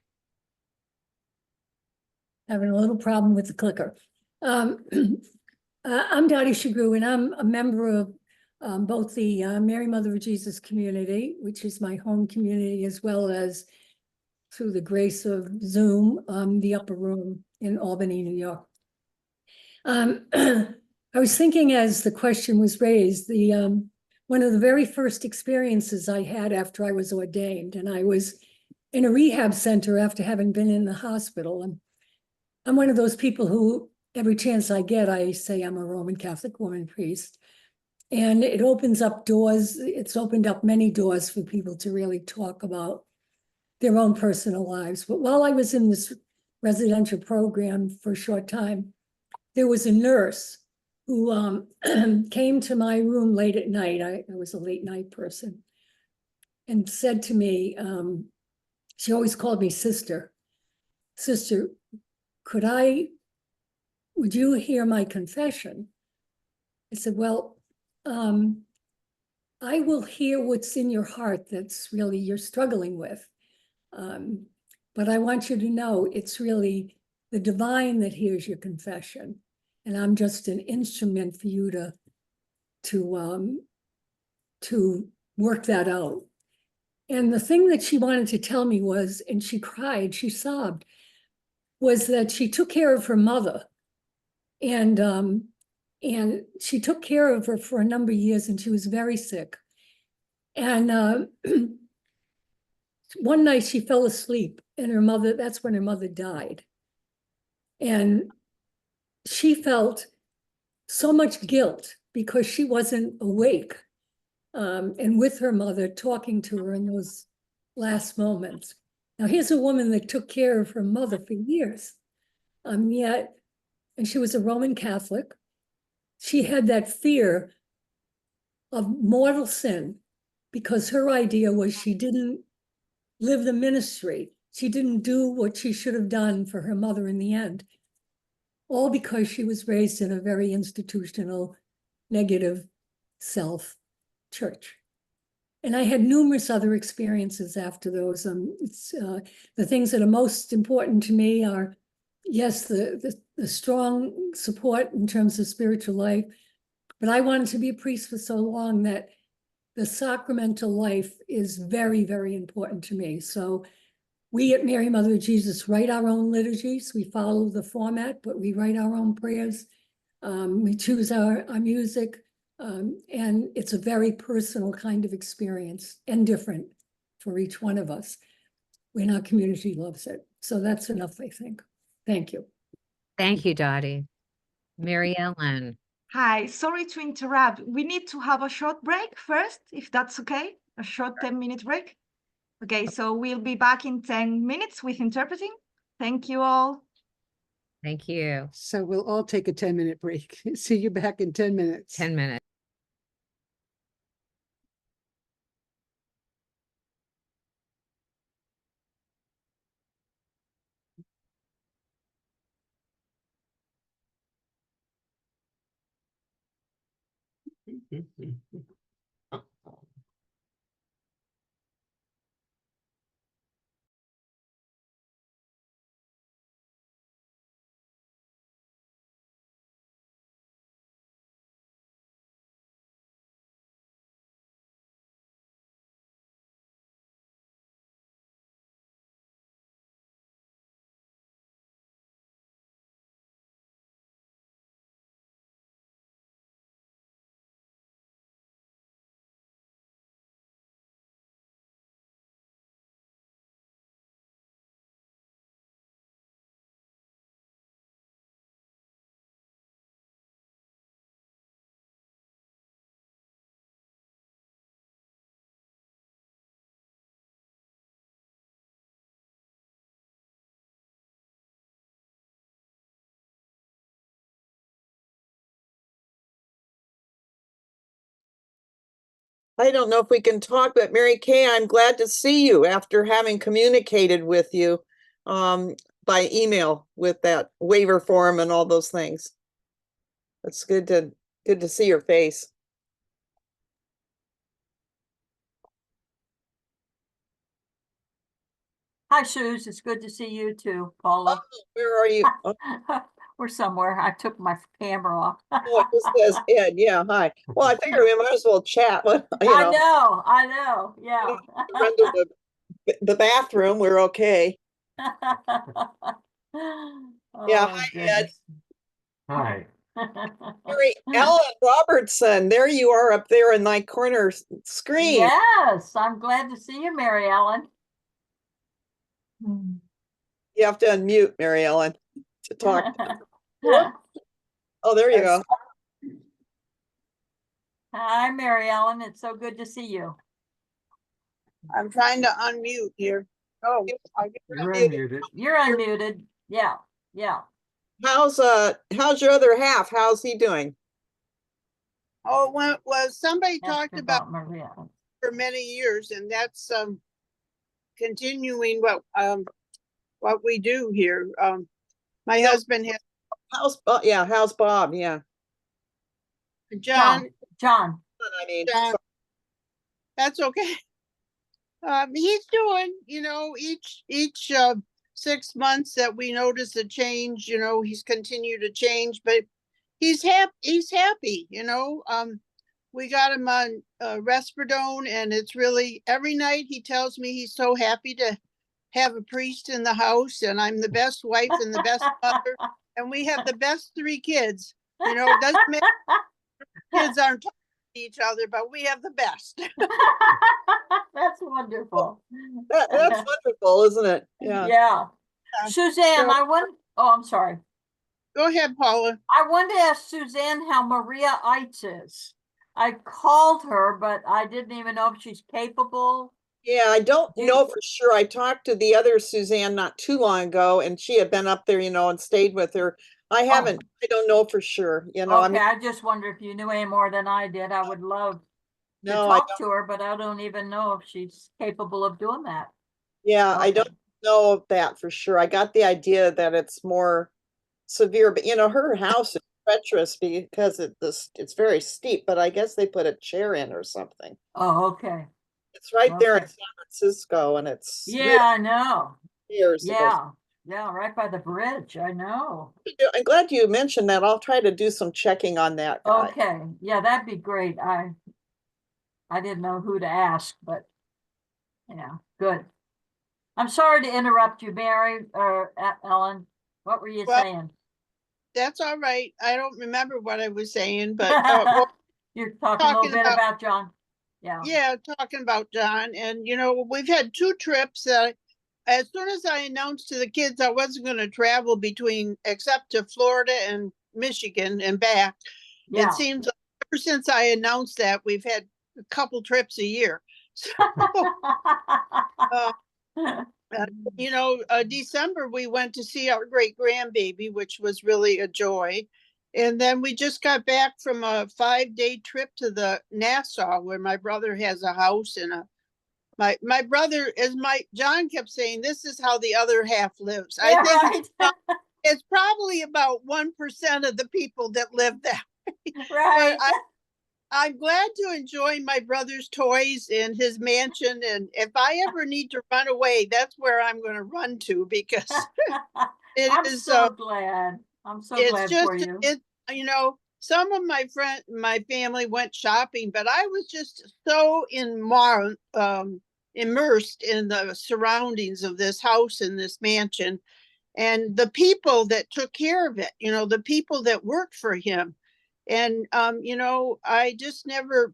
Having a little problem with the clicker. I'm Dottie Shagru, and I'm a member of both the Mary Mother of Jesus community, which is my home community, as well as through the grace of Zoom, the Upper Room in Albany, New York. I was thinking as the question was raised, one of the very first experiences I had after I was ordained, and I was in a rehab center after having been in the hospital. And I'm one of those people who, every chance I get, I say I'm a Roman Catholic woman priest. And it opens up doors. It's opened up many doors for people to really talk about their own personal lives. But while I was in this residential program for a short time, there was a nurse who came to my room late at night. I was a late night person, and said to me, she always called me sister. Sister, would you hear my confession? I said, well, I will hear what's in your heart that's really you're struggling with. But I want you to know it's really the divine that hears your confession. And I'm just an instrument for you to work that out. And the thing that she wanted to tell me was, and she cried, she sobbed, was that she took care of her mother. And she took care of her for a number of years, and she was very sick. And one night she fell asleep, and that's when her mother died. And she felt so much guilt because she wasn't awake and with her mother, talking to her in those last moments. Now, here's a woman that took care of her mother for years, and she was a Roman Catholic. She had that fear of mortal sin because her idea was she didn't live the ministry. She didn't do what she should have done for her mother in the end. All because she was raised in a very institutional, negative self church. And I had numerous other experiences after those. The things that are most important to me are, yes, the strong support in terms of spiritual life, but I wanted to be a priest for so long that the sacramental life is very, very important to me. So we at Mary Mother of Jesus write our own liturgies. We follow the format, but we write our own prayers. We choose our music. And it's a very personal kind of experience and different for each one of us when our community loves it. So that's enough, I think. Thank you. Thank you, Dottie. Mary Ellen. Hi, sorry to interrupt. We need to have a short break first, if that's okay. A short 10-minute break. Okay, so we'll be back in 10 minutes with interpreting. Thank you all. Thank you. So we'll all take a 10-minute break. See you back in 10 minutes. 10 minutes. I don't know if we can talk, but Mary Kay, I'm glad to see you after having communicated with you by email with that waiver form and all those things. It's good to see your face. Hi, Suze. It's good to see you too, Paula. Oh, where are you? Oh. We're somewhere. I took my camera off. Oh, it just says Ed. Yeah, hi. Well, I figure we might as well chat. I know. Yeah. Run to the bathroom. We're okay. Yeah, hi, Ed. Hi. Mary Ellen Robertson, there you are up there in my corner screen. Yes, I'm glad to see you, Mary Ellen. You have to unmute, Mary Ellen, to talk. Oh, there you go. Hi, Mary Ellen. It's so good to see you. I'm trying to unmute here. Oh, You're unmuted. You're unmuted. Yeah, yeah. How's your other half? How's he doing? Oh, well, somebody Ask talked about Maria for many years, and that's continuing what we do here. My husband has how's Bob? Yeah. John. I mean, John. That's okay. He's doing, each 6 months that we notice a change, he's continued to change, but he's happy, we got him on Resperdone, and it's really every night he tells me he's so happy to have a priest in the house, and I'm the best wife and the best mother, and we have the best 3 kids. It doesn't matter. Kids aren't talking to each other, but we have the best. That's wonderful. That's wonderful, isn't it? Yeah. Yeah. Suzanne, I'm sorry. Go ahead, Paula. I wanted to ask Suzanne how Maria Eitz is. I called her, but I didn't even know if she's capable. Yeah, I don't know for sure. I talked to the other Suzanne not too long ago, and she had been up there, and stayed with her. I don't know for sure. Okay, I just wonder if you knew any more than I did. I would love to talk to her, but I don't even know if she's capable of doing that. Yeah, okay. I don't know that for sure. I got the idea that it's more severe, but her house is treacherous because it's very steep, but I guess they put a chair in or something. Oh, okay. It's right there in Okay. San Francisco, and it's Yeah, I know. years ago. Yeah, right by the bridge. I know. I'm glad you mentioned that. I'll try to do some checking on that guy. Okay. Yeah, that'd be great. I didn't know who to ask, but yeah, good. I'm sorry to interrupt you, Mary or Ellen. What were you saying? That's all right. I don't remember what I was saying, but You're talking a little bit about John. Yeah, talking about John. And, we've had 2 trips that as soon as I announced to the kids I wasn't going to travel except to Florida and Michigan and back, it seems like ever since I announced that, we've had a couple trips a year. So, December, we went to see our great grandbaby, which was really a joy. And then we just got back from a 5-day trip to the Nassau, where my brother has a house, and my brother, as John kept saying, this is how the other half lives. Yeah, I think it's probably about 1% of the people that live that way. Right. But I'm glad to enjoy my brother's toys and his mansion. And if I ever need to run away, that's where I'm going to run to, because I'm so glad. I'm so glad for you. Some of my family went shopping, but I was just so immersed in the surroundings of this house and this mansion, and the people that took care of it, the people that worked for him. And, I just never,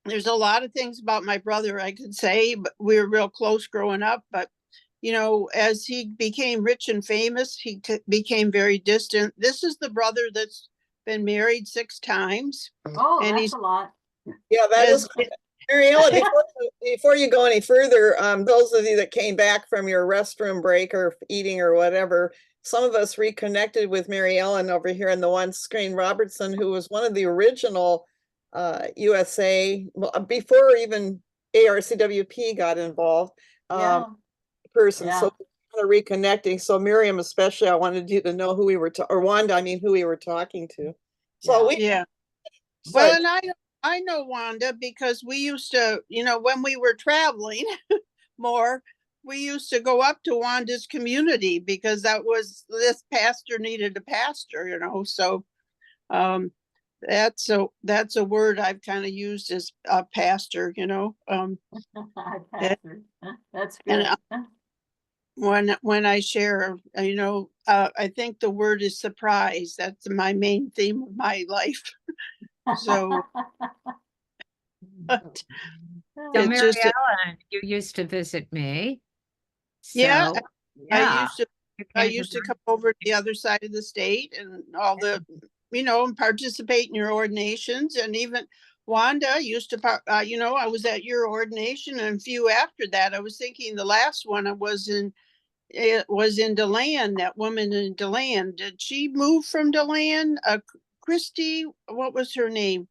there's a lot of things about my brother I could say, but we were real close growing up. But, as he became rich and famous, he became very distant. This is the brother that's been married 6 times. Oh, and that's a lot. Yeah, that is. Mary Ellen, before you go any further, those of you that came back from your restroom break or eating or whatever, some of us reconnected with Mary Ellen over here in the one screen Robertson, who was one of the original USA, before even ARCWP got involved, person. So kind of reconnecting. So Miriam, especially, I wanted you to know who we were, or Wanda, I mean, who we were talking to. So well, and I know Wanda because we used to, when we were traveling more, we used to go up to Wanda's community because this pastor needed a pastor, so that's a word I've kind of used as a pastor, Pastor. That's good. And when I share, I think the word is surprise. That's my main theme of my life. So, so Mary Ellen, you used to visit me. So, I used to come over to the other side of the state and all the, and participate in your ordinations. And even Wanda used to, I was at your ordination, and a few after that. I was thinking the last one it was in DeLand, that woman in DeLand. Did she move from DeLand? Christy, what was her name?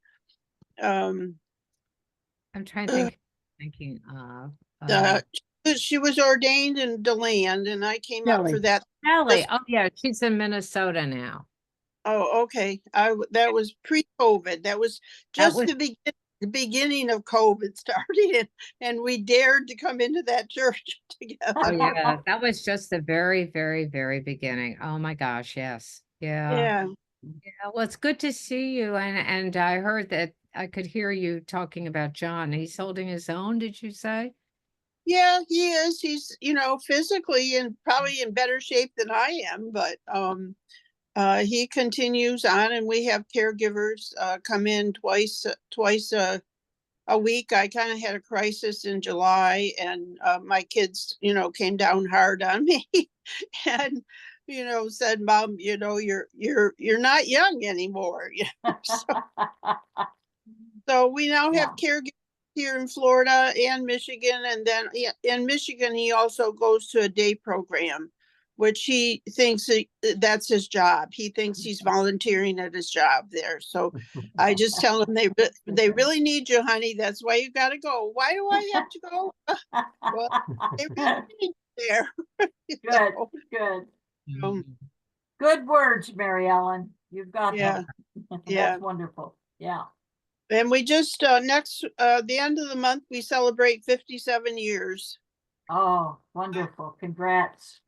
I'm trying to think, thinking of. She was ordained in DeLand, and I came up for that. Ellie. Oh yeah, she's in Minnesota now. Oh, okay. That was pre-COVID. That was just the beginning of COVID started, and we dared to come into that church together. Oh yeah, that was just the very, very, very beginning. Oh my gosh, yes. Yeah. Well, it's good to see you. And I heard that I could hear you talking about John. He's holding his own, did you say? Yeah, he is. He's, physically and probably in better shape than I am, but he continues on, and we have caregivers come in twice a week. I kind of had a crisis in July, and my kids, came down hard on me and, said, Mom, you're not young anymore. So we now have caregivers here in Florida and Michigan. And then in Michigan, he also goes to a day program, which he thinks that's his job. He thinks he's volunteering at his job there. So I just tell him they really need you, honey. That's why you got to go. Why do I have to go? Well, they really need there. you Good, know. good. Um, Good words, Mary Ellen. You've got Yeah, them. yeah. That's wonderful. Yeah. And we just, the end of the month, we celebrate 57 years. Oh, wonderful. Congrats.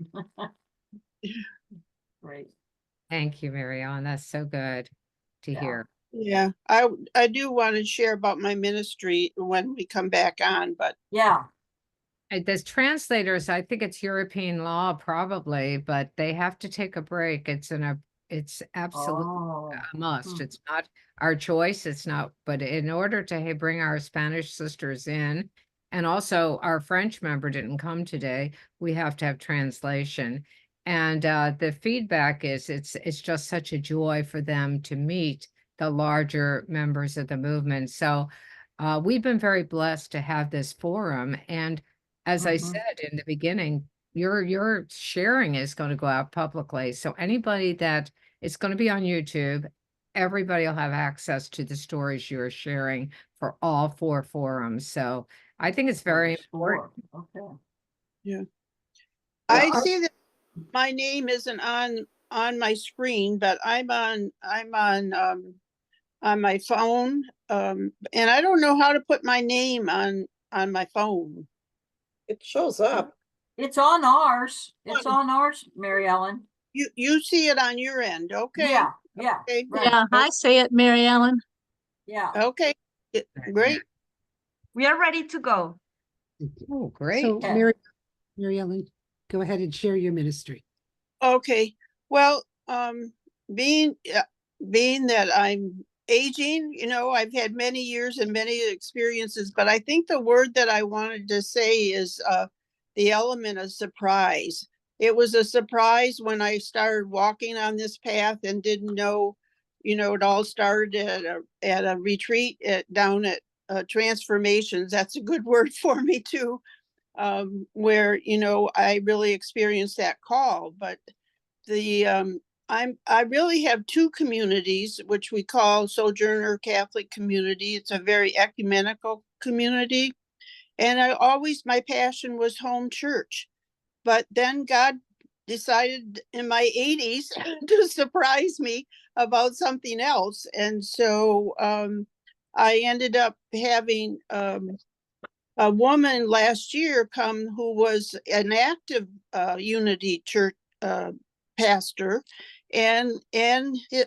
Great. Thank you, Mary Ellen. That's so good to Yeah. hear. Yeah, I do want to share about my ministry when we come back on, but Yeah. There's translators, I think it's European law probably, but they have to take a break. It's absolutely Oh. a must. Hmm. It's not our choice. It's not, but in order to bring our Spanish sisters in, and also our French member didn't come today, we have to have translation. And the feedback is it's just such a joy for them to meet the larger members of the movement. So we've been very blessed to have this forum. And as I Mhm. said in the beginning, your sharing is going to go out publicly. So anybody that it's going to be on YouTube, everybody will have access to the stories you're sharing for all 4 forums. So I think it's very important. Okay. yeah. Yeah, I see that my name isn't on my screen, but I'm on my phone. And I don't know how to put my name on my phone. It shows up. It's on ours. It's on ours, Mary Ellen. You see it on your end, okay? Yeah, yeah, Okay. right. Yeah, I see it, Mary Ellen. Yeah. Okay, great. We are ready to go. Oh, great. So Okay. Mary Ellen, go ahead and share your ministry. Okay, well, being that I'm aging, I've had many years and many experiences, but I think the word that I wanted to say is the element of surprise. It was a surprise when I started walking on this path and didn't know, it all started at a retreat down at Transformations. That's a good word for me too. Where I really experienced that call. But the I really have 2 communities, which we call Sojourner Catholic Community. It's a very ecumenical community, and my passion was home church. But then God decided in my 80s to surprise me about something else, and so I ended up having a woman last year come who was an active Unity Church pastor, and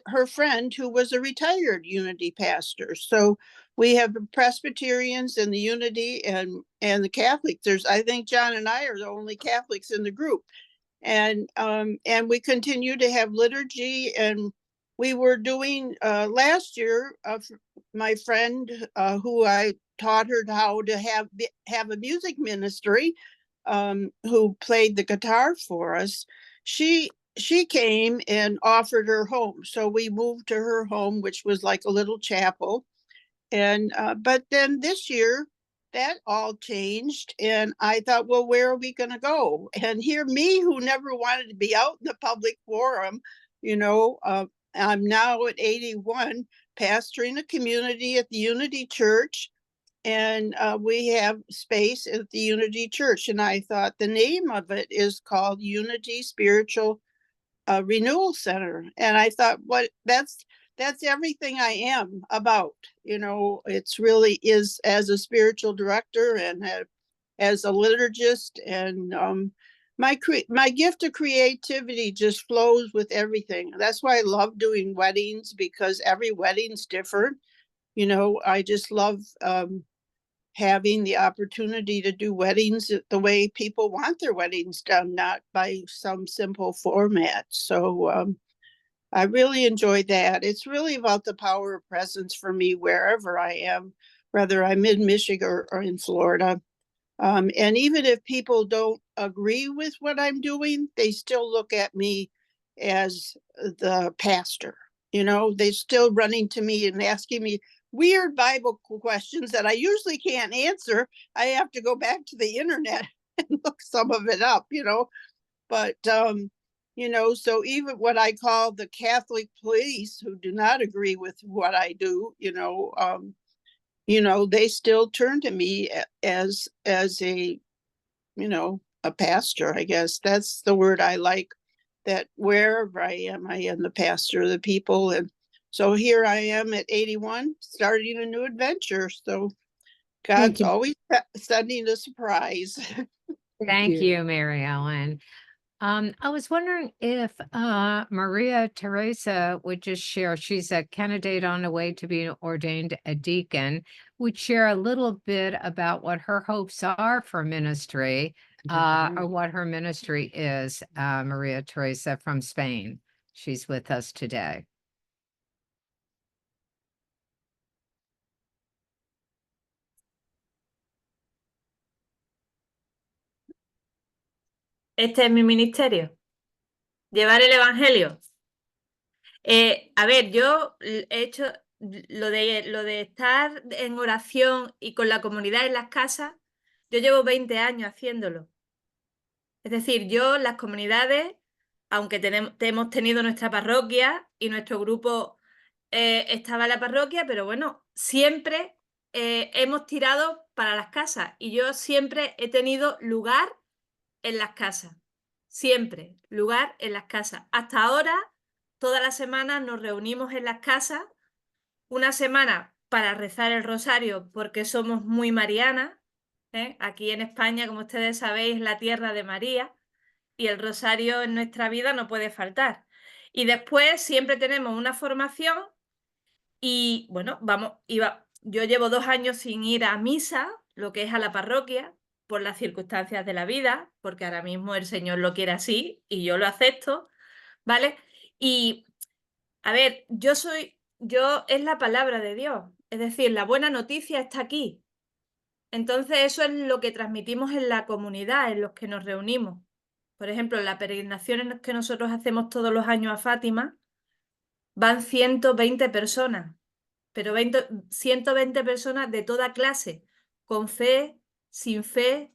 her friend who was a retired Unity pastor. So we have the Presbyterians and the Unity and the Catholics. I think John and I are the only Catholics in the group, and we continue to have liturgy. And we were doing last year. My friend who I taught her how to have a music ministry, who played the guitar for us. She came and offered her home, so we moved to her home, which was like a little chapel. And but then this year that all changed, and I thought, well, where are we going to go? And here, me, who never wanted to be out in the public forum, I'm now at 81, pastoring a community at the Unity Church, and we have space at the Unity Church. And I thought the name of it is called Unity Spiritual Renewal Center. And I thought, that's everything I am about. It's really is as a spiritual director and as a liturgist, and my gift of creativity just flows with everything. That's why I love doing weddings, because every wedding's different. I just love having the opportunity to do weddings the way people want their weddings done, not by some simple format. So I really enjoyed that. It's really about the power of presence for me wherever I am, whether I'm in Michigan or in Florida. And even if people don't agree with what I'm doing, they still look at me as the pastor. They're still running to me and asking me weird Bible questions that I usually can't answer. I have to go back to the internet and look some of it up, But, so even what I call the Catholic police, who do not agree with what I do, they still turn to me as a, a pastor, I guess. That's the word I like, that wherever I am the pastor of the people. And so here I am at 81, starting a new adventure. So God's you. always sending a surprise. Thank you, Mary Ellen. I was wondering if Maria Teresa would just share, she's a candidate on the way to being ordained a deacon, would share a little bit about what her hopes are for ministry, or what her ministry is, Maria Teresa from Spain. She's with us today. Este es mi ministerio, llevar el evangelio. A ver, yo he hecho lo de estar en oración y con la comunidad en las casas, yo llevo 20 años haciéndolo. Es decir, yo las comunidades, aunque hemos tenido nuestra parroquia y nuestro grupo estaba en la parroquia, pero bueno, siempre hemos tirado para las casas y yo siempre he tenido lugar en las casas. Siempre, lugar en las casas. Hasta ahora, todas las semanas nos reunimos en las casas, una semana para rezar el rosario porque somos muy marianas. Aquí en España, como ustedes sabéis, es la tierra de María y el rosario en nuestra vida no puede faltar. Y después siempre tenemos una formación y bueno, yo llevo 2 años sin ir a misa, lo que es a la parroquia, por las circunstancias de la vida, porque ahora mismo el Señor lo quiere así y yo lo acepto, ¿vale? Y a ver, yo es la palabra de Dios, es decir, la buena noticia está aquí. Entonces eso es lo que transmitimos en la comunidad, en los que nos reunimos. Por ejemplo, en la peregrinación que nosotros hacemos todos los años a Fátima, van 120 personas, pero 120 personas de toda clase, con fe, sin fe,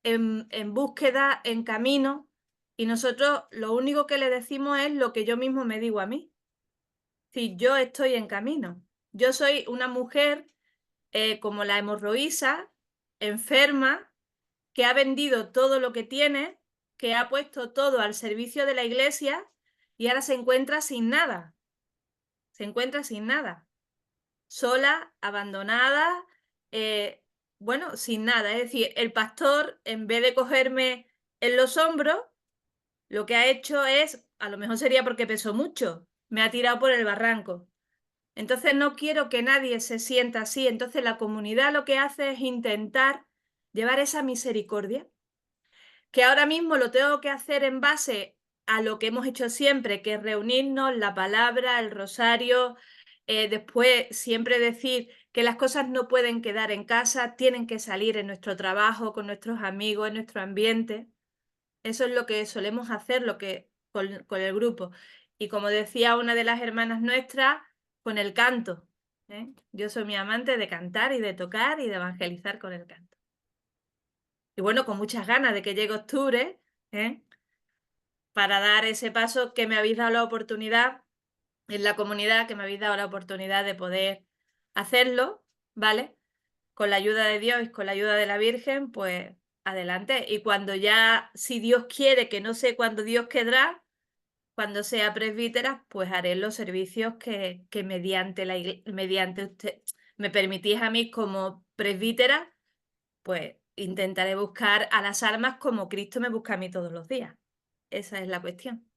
en búsqueda, en camino, y nosotros lo único que le decimos es lo que yo mismo me digo a mí. Si yo estoy en camino, yo soy una mujer como la hemorroísa, enferma, que ha vendido todo lo que tiene, que ha puesto todo al servicio de la iglesia y ahora se encuentra sin nada. Se encuentra sin nada. Sola, abandonada, bueno, sin nada. Es decir, el pastor, en vez de cogerme en los hombros, lo que ha hecho es, a lo mejor sería porque pesó mucho, me ha tirado por el barranco. Entonces no quiero que nadie se sienta así. Entonces la comunidad lo que hace es intentar llevar esa misericordia, que ahora mismo lo tengo que hacer en base a lo que hemos hecho siempre, que es reunirnos, la palabra, el rosario, después siempre decir que las cosas no pueden quedar en casa, tienen que salir en nuestro trabajo, con nuestros amigos, en nuestro ambiente. Eso es lo que solemos hacer con el grupo. Y como decía una de las hermanas nuestras, con el canto. Yo soy mi amante de cantar y de tocar y de evangelizar con el canto. Y bueno, con muchas ganas de que llegue octubre, para dar ese paso que me habéis dado la oportunidad en la comunidad, que me habéis dado la oportunidad de poder hacerlo, ¿vale? Con la ayuda de Dios y con la ayuda de la Virgen, pues adelante. Y cuando ya, si Dios quiere, que no sé cuándo Dios querrá, cuando sea presbítera, pues haré los servicios que mediante usted me permitís a mí como presbítera, pues intentaré buscar a las almas como Cristo me busca a mí todos los días. Esa es la cuestión.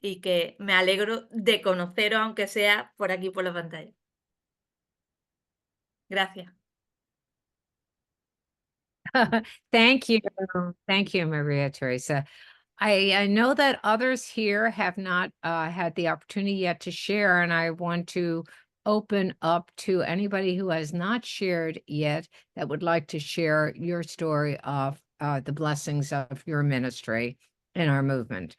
Y que me alegro de conoceros, aunque sea por aquí por la pantalla. Gracias. Thank you. Thank you, Maria Teresa. I know that others here have not had the opportunity yet to share, and I want to open up to anybody who has not shared yet that would like to share your story of the blessings of your ministry in our movement.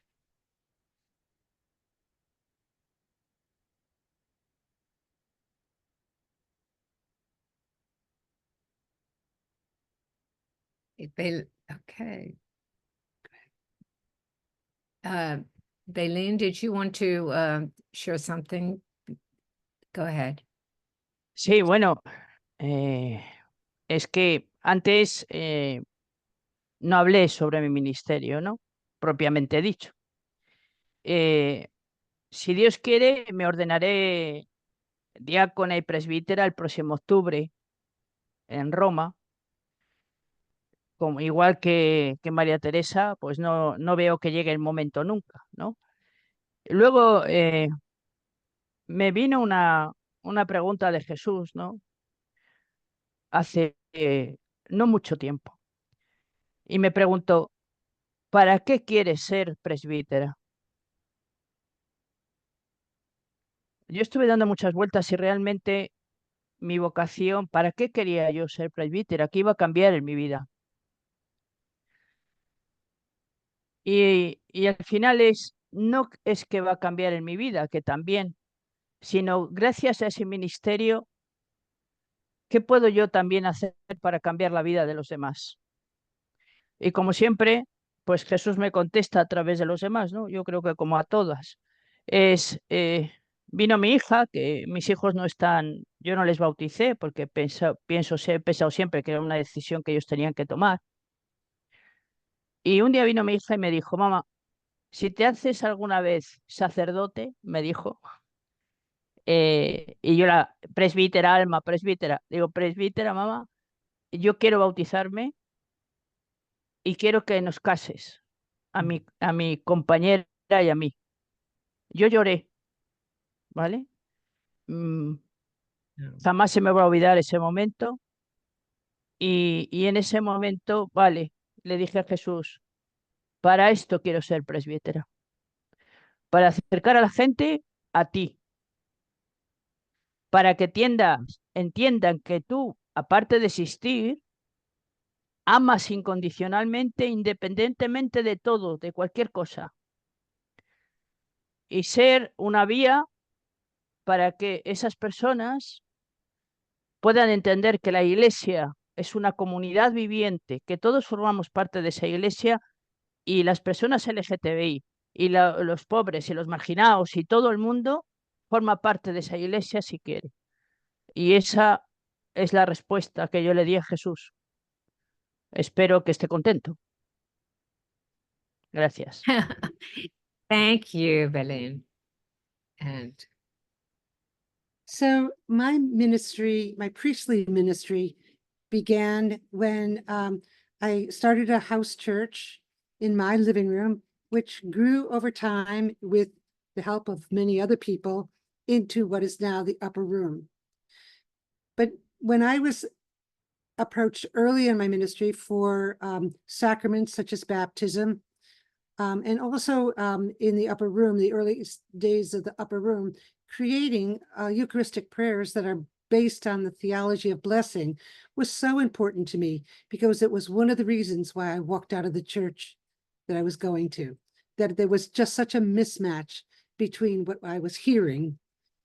Okay. Bailene, did you want to share something? Go ahead. Sí, bueno, es que antes no hablé sobre mi ministerio, ¿no? Propiamente dicho. Si Dios quiere, me ordenaré diácona y presbítera el próximo octubre en Roma. Como, igual que María Teresa, pues no veo que llegue el momento nunca, ¿no? Luego me vino una pregunta de Jesús, ¿no? Hace no mucho tiempo. Y me preguntó, ¿para qué quieres ser presbítera? Yo estuve dando muchas vueltas y realmente mi vocación, ¿para qué quería yo ser presbítera? ¿Qué iba a cambiar en mi vida? Y al final no es que va a cambiar en mi vida, que también, sino gracias a ese ministerio, ¿qué puedo yo también hacer para cambiar la vida de los demás? Y como siempre, pues Jesús me contesta a través de los demás, ¿no? Yo creo que como a todas. Vino mi hija, que mis hijos no están, yo no les bauticé porque he pensado siempre que era una decisión que ellos tenían que tomar. Y un día vino mi hija y me dijo, mamá, si te haces alguna vez sacerdote, me dijo, y yo la presbítera, Alma, presbítera, digo, presbítera, mamá, yo quiero bautizarme y quiero que nos cases a mi compañera y a mí. Yo lloré, ¿vale? Jamás se me va a olvidar ese momento. Y en ese momento, vale, le dije a Jesús, para esto quiero ser presbítera, para acercar a la gente a ti, para que entiendan que tú, aparte de existir, amas incondicionalmente, independientemente de todo, de cualquier cosa, y ser una vía para que esas personas puedan entender que la iglesia es una comunidad viviente, que todos formamos parte de esa iglesia y las personas LGTBI y los pobres y los marginados y todo el mundo forma parte de esa iglesia si quiere. Y esa es la respuesta que yo le di a Jesús. Espero que esté contento. Gracias. Thank you, Belén. And So my ministry, my priestly ministry, began when I started a house church in my living room, which grew over time with the help of many other people into what is now the upper room. But when I was approached early in my ministry for sacraments such as baptism, and also in the upper room, the early days of the upper room, creating Eucharistic prayers that are based on the theology of blessing was so important to me, because it was one of the reasons why I walked out of the church that I was going to, that there was just such a mismatch between what I was hearing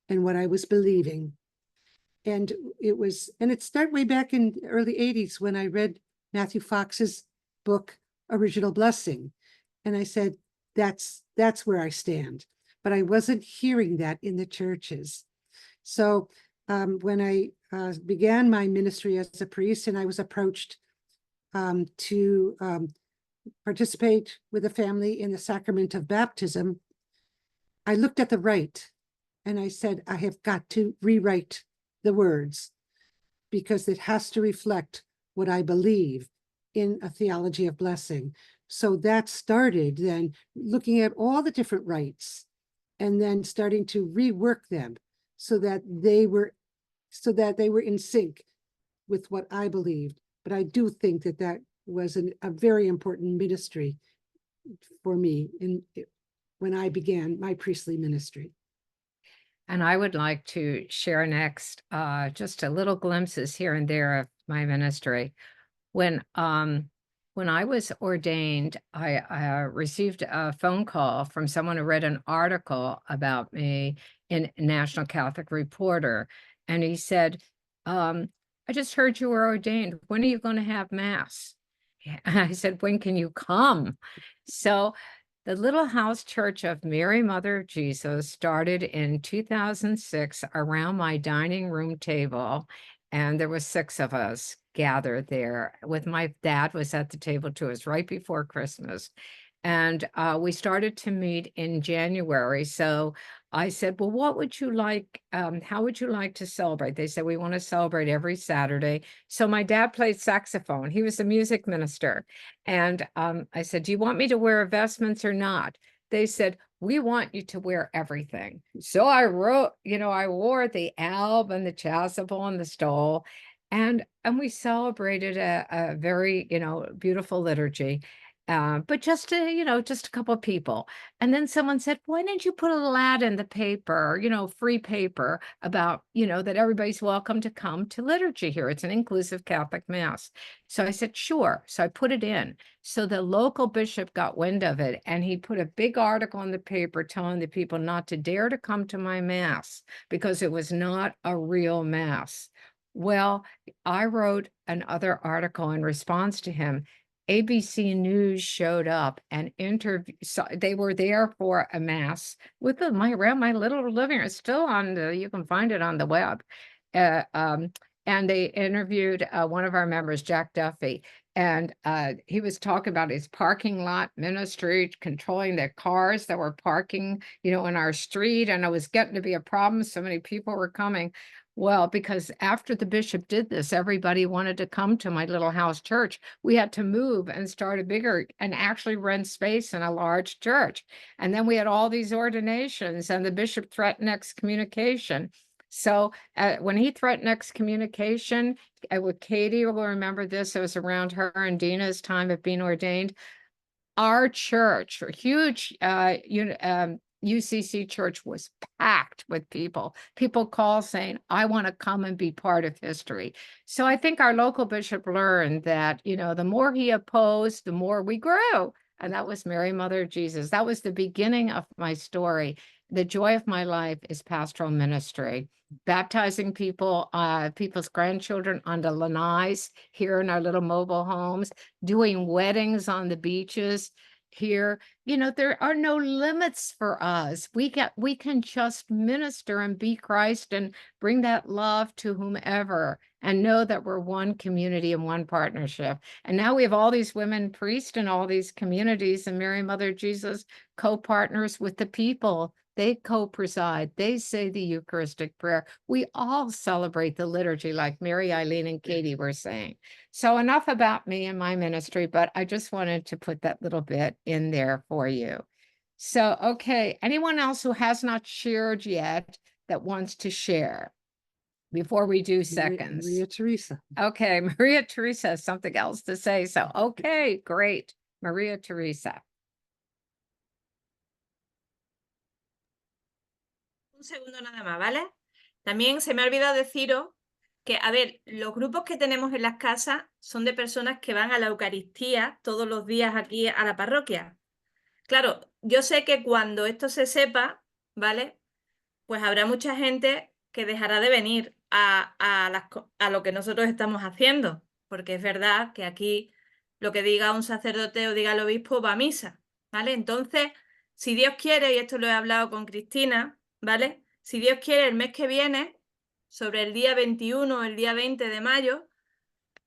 and what I was believing. And it started way back in the early 80s when I read Matthew Fox's book, Original Blessing. And I said, that's where I stand. But I wasn't hearing that in the churches. So when I began my ministry as a priest, and I was approached to participate with a family in the sacrament of baptism, I looked at the rite and I said, I have got to rewrite the words, because it has to reflect what I believe in a theology of blessing. So that started then looking at all the different rites and then starting to rework them so that they were in sync with what I believed. But I do think that was a very important ministry for me when I began my priestly ministry. And I would like to share next just a little glimpses here and there of my ministry. When I was ordained, I received a phone call from someone who read an article about me in National Catholic Reporter. And he said, I just heard you were ordained. When are you going to have Mass? And I said, when can you come? So the Little House Church of Mary, Mother of Jesus started in 2006 around my dining room table. and there was 6 of us gathered there with my dad was at the table too. It was right before Christmas. And we started to meet in January. So I said, well, what would you like? How would you like to celebrate? They said, we want to celebrate every Saturday. So my dad played saxophone. He was a music minister. And I said, do you want me to wear vestments or not? They said, we want you to wear everything. So I wrote, I wore the alb and the chasuble and the stole. And we celebrated a very, beautiful liturgy. But just a couple of people. And then someone said, why didn't you put a little ad in the paper, free paper about, that everybody's welcome to come to liturgy here. It's an inclusive Catholic Mass. So I said, sure. So I put it in. So the local bishop got wind of it, and he put a big article in the paper telling the people not to dare to come to my Mass because it was not a real Mass. Well, I wrote another article in response to him. ABC News showed up and interviewed. So they were there for a Mass with around my little living room. It's still you can find it on the web. And they interviewed one of our members, Jack Duffy, and he was talking about his parking lot ministry, controlling the cars that were parking, in our street. And it was getting to be a problem. So many people were coming. Well, because after the bishop did this, everybody wanted to come to my little house church. We had to move and start a bigger and actually rent space in a large church. And then we had all these ordinations, and the bishop threatened excommunication. So when he threatened excommunication, with Katie will remember this, it was around her and Dina's time of being ordained. Our church, a huge UCC church, was packed with people. People call saying, I want to come and be part of history. So I think our local bishop learned that, the more he opposed, the more we grew. And that was Mary, Mother of Jesus. That was the beginning of my story. The joy of my life is pastoral ministry, baptizing people's grandchildren on the lanais here in our little mobile homes, doing weddings on the beaches here. There are no limits for us. We can just minister and be Christ and bring that love to whomever and know that we're one community and one partnership. And now we have all these women priests in all these communities, and Mary, Mother of Jesus co-partners with the people. They co-preside. They say the Eucharistic prayer. We all celebrate the liturgy like Mary, Eileen, and Katie were saying. So enough about me and my ministry, but I just wanted to put that little bit in there for you. So, okay, anyone else who has not shared yet that wants to share before we do seconds? Maria Teresa. Okay, Maria Teresa has something else to say. So, okay, great. Maria Teresa. Un segundo nada más, ¿vale? También se me ha olvidado deciros que, a ver, los grupos que tenemos en las casas son de personas que van a la Eucaristía todos los días aquí a la parroquia. Claro, yo sé que cuando esto se sepa, ¿vale? Pues habrá mucha gente que dejará de venir a lo que nosotros estamos haciendo, porque es verdad que aquí lo que diga un sacerdote o diga el obispo va a misa, ¿vale? Entonces, si Dios quiere, y esto lo he hablado con Cristina, ¿vale? Si Dios quiere, el mes que viene, sobre el día 21 o el día 20 de mayo,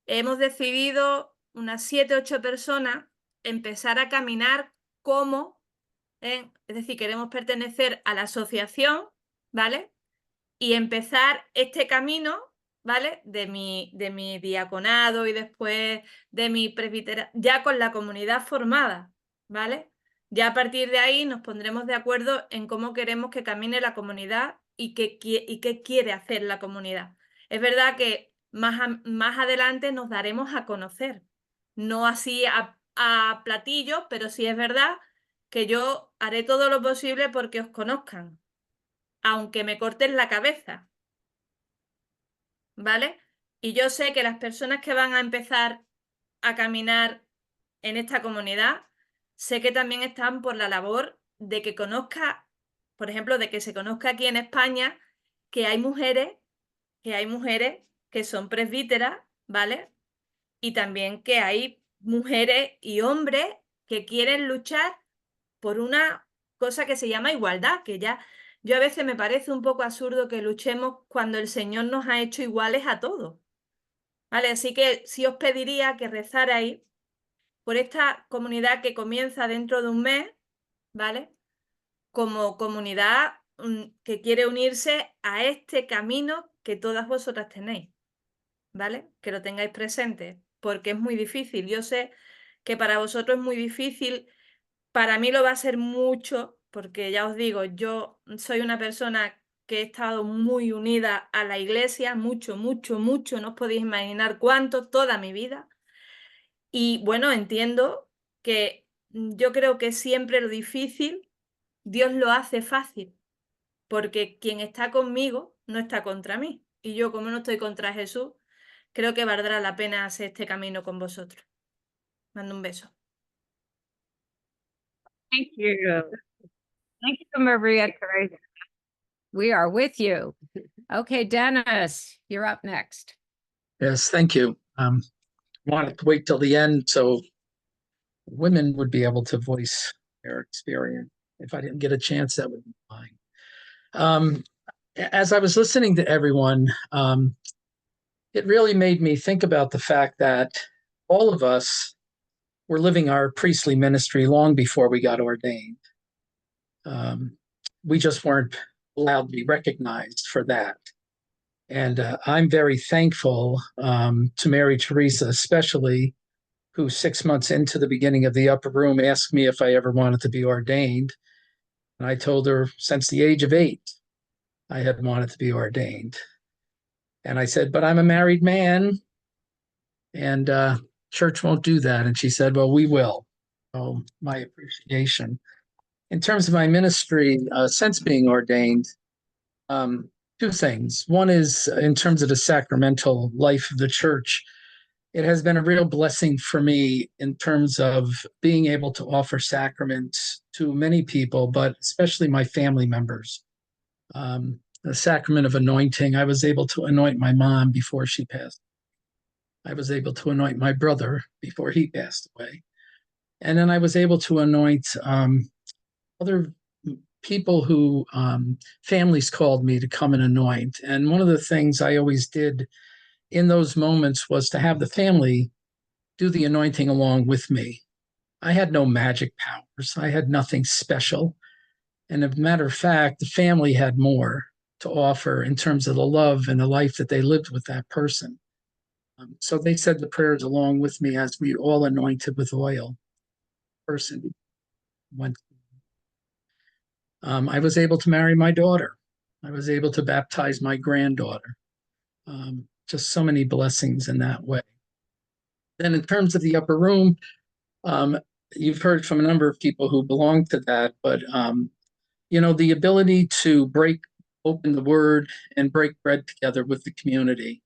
hemos decidido unas 7 o 8 personas empezar a caminar como, es decir, queremos pertenecer a la asociación, ¿vale? Y empezar este camino, ¿vale? De mi diaconado y después de mi presbiterio, ya con la comunidad formada, ¿vale? Ya a partir de ahí nos pondremos de acuerdo en cómo queremos que camine la comunidad y qué quiere hacer la comunidad. Es verdad que más adelante nos daremos a conocer, no así a platillo, pero sí es verdad que yo haré todo lo posible porque os conozcan, aunque me corten la cabeza, ¿vale? Y yo sé que las personas que van a empezar a caminar en esta comunidad, sé que también están por la labor de que conozca, por ejemplo, de que se conozca aquí en España que hay mujeres que son presbíteras, ¿vale? Y también que hay mujeres y hombres que quieren luchar por una cosa que se llama igualdad, que ya Yo a veces me parece un poco absurdo que luchemos cuando el Señor nos ha hecho iguales a todos. ¿Vale? Así que sí os pediría que rezarais por esta comunidad que comienza dentro de un mes, ¿vale? Como comunidad que quiere unirse a este camino que todas vosotras tenéis, ¿vale? Que lo tengáis presente, porque es muy difícil. Yo sé que para vosotros es muy difícil, para mí lo va a ser mucho, porque ya os digo, yo soy una persona que he estado muy unida a la iglesia, mucho, mucho, mucho, no os podéis imaginar cuánto, toda mi vida. Y bueno, entiendo que yo creo que siempre lo difícil, Dios lo hace fácil, porque quien está conmigo no está contra mí. Y yo, como no estoy contra Jesús, creo que valdrá la pena hacer este camino con vosotros. Mando un beso. Thank you. Thank you, Maria Teresa. We are with you. Okay, Dennis, you're up next. Yes, thank you. Wanted to wait till the end so women would be able to voice their experience. If I didn't get a chance, that would be fine. As I was listening to everyone, it really made me think about the fact that all of us were living our priestly ministry long before we got ordained. We just weren't allowed to be recognized for that. And I'm very thankful to Mary Teresa, especially, who 6 months into the beginning of the upper room asked me if I ever wanted to be ordained. And I told her since the age of 8, I had wanted to be ordained. And I said, but I'm a married man and church won't do that. And she said, well, we will. Oh, my appreciation. In terms of my ministry, since being ordained, two things. One is in terms of the sacramental life of the church. It has been a real blessing for me in terms of being able to offer sacraments to many people, but especially my family members. The sacrament of anointing, I was able to anoint my mom before she passed. I was able to anoint my brother before he passed away. And then I was able to anoint other people who families called me to come and anoint. And one of the things I always did in those moments was to have the family do the anointing along with me. I had no magic powers. I had nothing special. And as a matter of fact, the family had more to offer in terms of the love and the life that they lived with that person. So they said the prayers along with me as we all anointed with oil. Person went. I was able to marry my daughter. I was able to baptize my granddaughter. Just so many blessings in that way. Then in terms of the upper room, you've heard from a number of people who belong to that, but the ability to break open the word and break bread together with the community.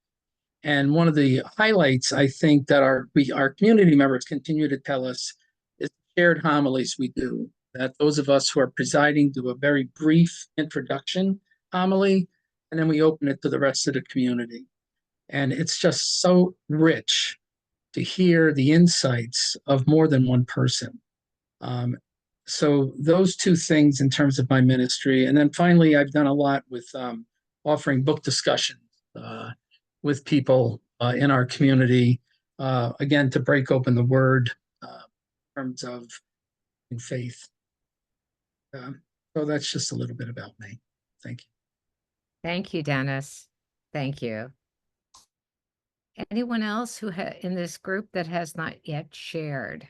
And one of the highlights, I think, that our community members continue to tell us is shared homilies we do. That those of us who are presiding do a very brief introduction homily, and then we open it to the rest of the community. And it's just so rich to hear the insights of more than one person. So those two things in terms of my ministry. And then finally, I've done a lot with offering book discussions with people in our community, again, to break open the word in terms of faith. So that's just a little bit about me. Thank you. Thank you, Dennis. Thank you. Anyone else who in this group that has not yet shared?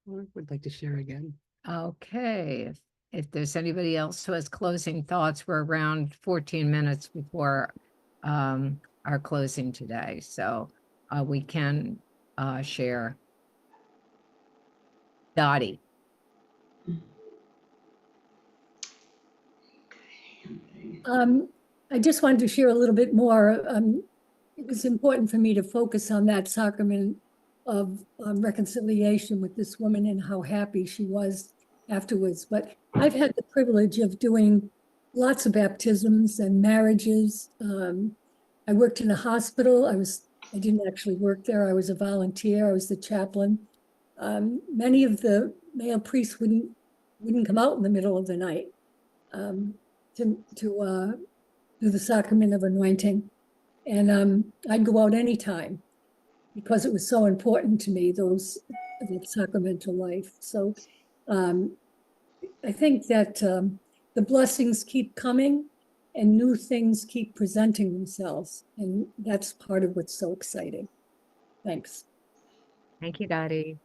I would like to share again. Okay. If there's anybody else who has closing thoughts, we're around 14 minutes before our closing today. So we can share. Dottie. I just wanted to share a little bit more. It was important for me to focus on that sacrament of reconciliation with this woman and how happy she was afterwards. But I've had the privilege of doing lots of baptisms and marriages. I worked in a hospital. I didn't actually work there. I was a volunteer. I was the chaplain. Many of the male priests wouldn't wouldn't come out in the middle of the night to do the sacrament of anointing. And I'd go out anytime because it was so important to me, that sacramental life. So I think that the blessings keep coming and new things keep presenting themselves. And that's part of what's so exciting. Thanks. Thank you, Dottie.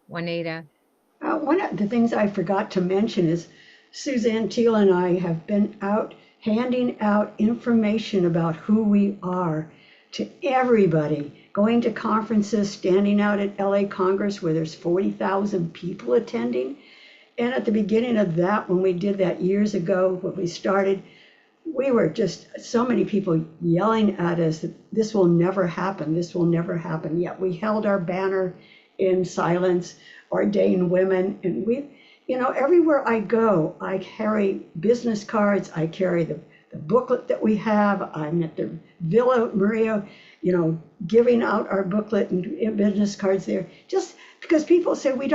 Juanita. One of the things I forgot to mention is Suzanne Teal and I have been out handing out information about who we are to everybody, going to conferences, standing out at LA Congress where there's 40,000 people attending. And at the beginning of that, when we did that years ago, when we started, we were just so many people yelling at us that this will never happen, this will never happen. Yet we held our banner in silence, ordained women, and we, you know, everywhere I go, I carry business cards, I carry the booklet that we have. I'm at the Villa Maria, you know, giving out our booklet and business cards there, just because people say we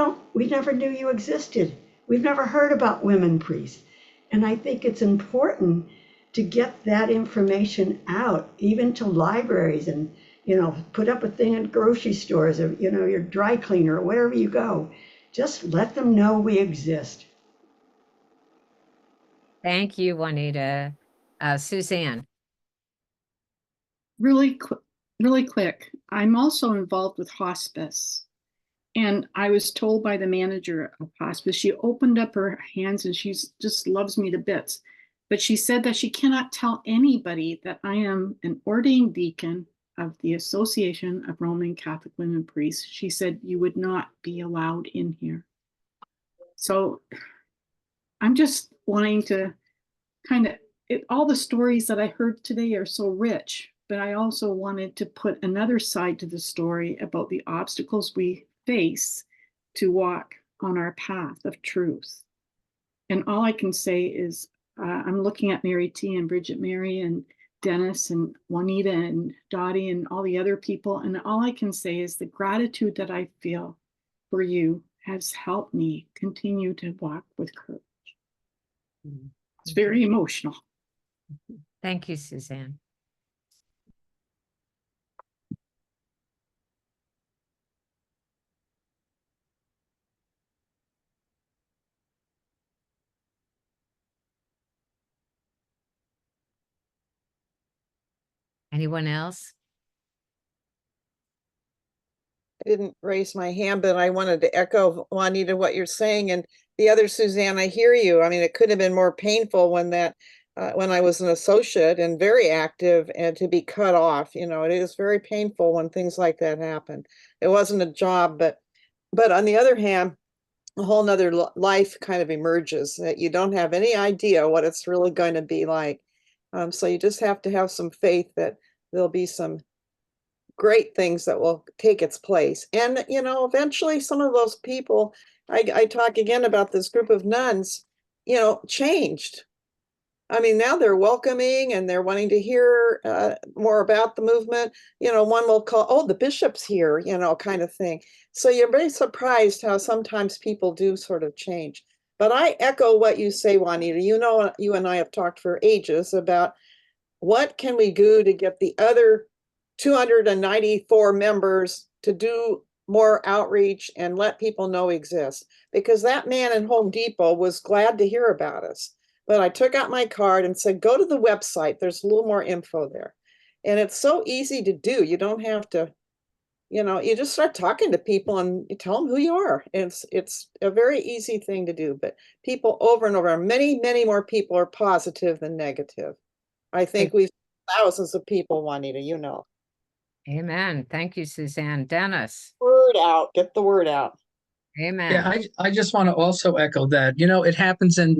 never knew you existed. We've never heard about women priests. And I think it's important to get that information out, even to libraries, and, you know, put up a thing at grocery stores, or, you know, your dry cleaner, or wherever you go. Just let them know we exist. Thank you, Juanita. Suzanne. Really quick. I'm also involved with hospice. And I was told by the manager of hospice, she opened up her hands and she just loves me to bits. But she said that she cannot tell anybody that I am an ordained deacon of the Association of Roman Catholic Women Priests. She said you would not be allowed in here. So I'm just wanting to all the stories that I heard today are so rich, but I also wanted to put another side to the story about the obstacles we face to walk on our path of truth. And all I can say is I'm looking at Mary T and Bridget Mary and Dennis and Juanita and Dottie and all the other people. And all I can say is the gratitude that I feel for you has helped me continue to walk with courage. It's very emotional. Thank you, Suzanne. Anyone else? I didn't raise my hand, but I wanted to echo, Juanita, what you're saying. And the other Suzanne, I hear you. I mean, it could have been more painful when I was an associate and very active, and to be cut off, you know, it is very painful when things like that happen. It wasn't a job, but on the other hand, a whole nother life kind of emerges that you don't have any idea what it's really going to be like. So you just have to have some faith that there'll be some great things that will take its place. And, you know, eventually some of those people, I talk again about this group of nuns, you know, changed. I mean, now they're welcoming and they're wanting to hear more about the movement. You know, one will call, oh, the bishop's here, you know, kind of thing. So you're very surprised how sometimes people do sort of change. But I echo what you say, Juanita. You know, you and I have talked for ages about what can we do to get the other 294 members to do more outreach and let people know exist. Because that man in Home Depot was glad to hear about us. But I took out my card and said, go to the website. There's a little more info there. And it's so easy to do. You don't have to, you know, you just start talking to people and you tell them who you are. It's a very easy thing to do. But people over and over, many, many more people are positive than negative. I think we've thousands of people, Juanita, you know. Amen. Thank you, Suzanne. Dennis. Word out. Get the word out. Amen. Yeah, I just want to also echo that, you know, it happens in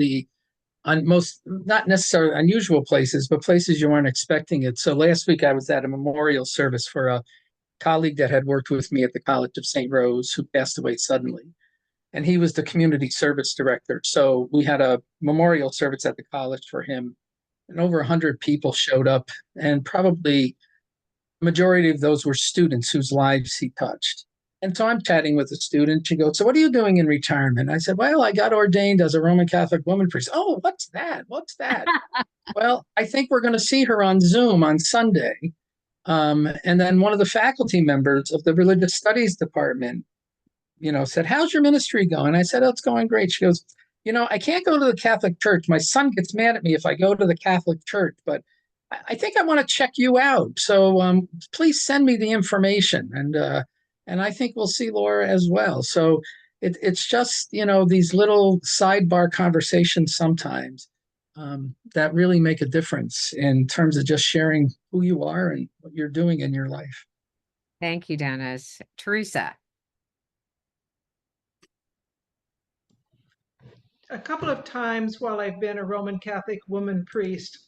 on most, not necessarily unusual places, but places you weren't expecting it. So last week I was at a memorial service for a colleague that had worked with me at the College of St. Rose who passed away suddenly. And he was the community service director. So we had a memorial service at the college for him. And over 100 people showed up, and probably the majority of those were students whose lives he touched. And so I'm chatting with a student. She goes, "So what are you doing in retirement?" I said, "Well, I got ordained as a Roman Catholic woman priest." "Oh, what's that? What's that?" "Well, I think we're going to see her on Zoom on Sunday." And then one of the faculty members of the religious studies department, said, "How's your ministry going?" I said, "Oh, it's going great." She goes, "I can't go to the Catholic Church. My son gets mad at me if I go to the Catholic Church, but I think I want to check you out. So please send me the information." And I think we'll see Laura as well. So it's just, these little sidebar conversations sometimes that really make a difference in terms of just sharing who you are and what you're doing in your life. Thank you, Dennis. Teresa. A couple of times while I've been a Roman Catholic woman priest,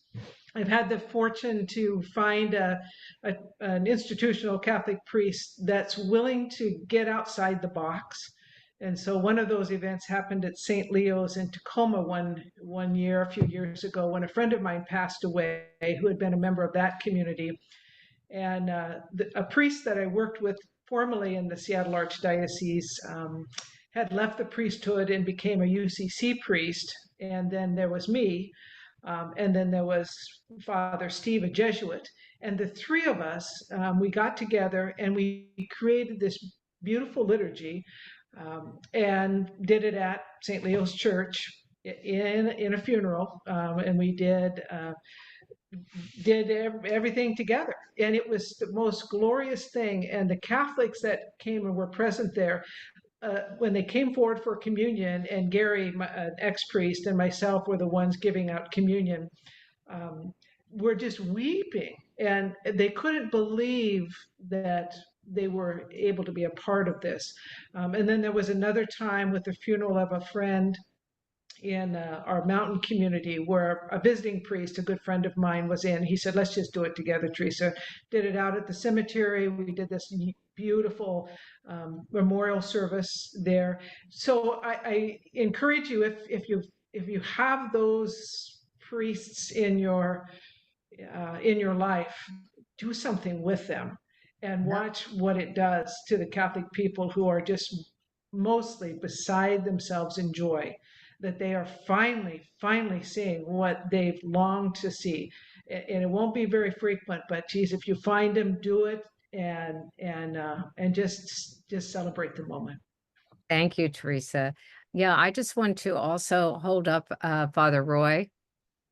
I've had the fortune to find an institutional Catholic priest that's willing to get outside the box. And so one of those events happened at St. Leo's in Tacoma one year, a few years ago, when a friend of mine passed away who had been a member of that community. And a priest that I worked with formerly in the Seattle Archdiocese had left the priesthood and became a UCC priest. And then there was me. And then there was Father Steve, a Jesuit. And the three of us, we got together and we created this beautiful liturgy and did it at St. Leo's Church in a funeral. And we did everything together. And it was the most glorious thing. And the Catholics that came and were present there, when they came forward for communion, and Gary, an ex-priest, and myself were the ones giving out communion, were just weeping. And they couldn't believe that they were able to be a part of this. And then there was another time with the funeral of a friend in our mountain community where a visiting priest, a good friend of mine, was in. He said, "Let's just do it together, Teresa." Did it out at the cemetery. We did this beautiful memorial service there. So I encourage you, if you have those priests in your life, do something with them and watch what it does to the Catholic people who are just mostly beside themselves in joy that they are finally seeing what they've longed to see. And it won't be very frequent, but geez, if you find them, do it and just celebrate the moment. Thank you, Teresa. Yeah, I just want to also hold up Father Roy,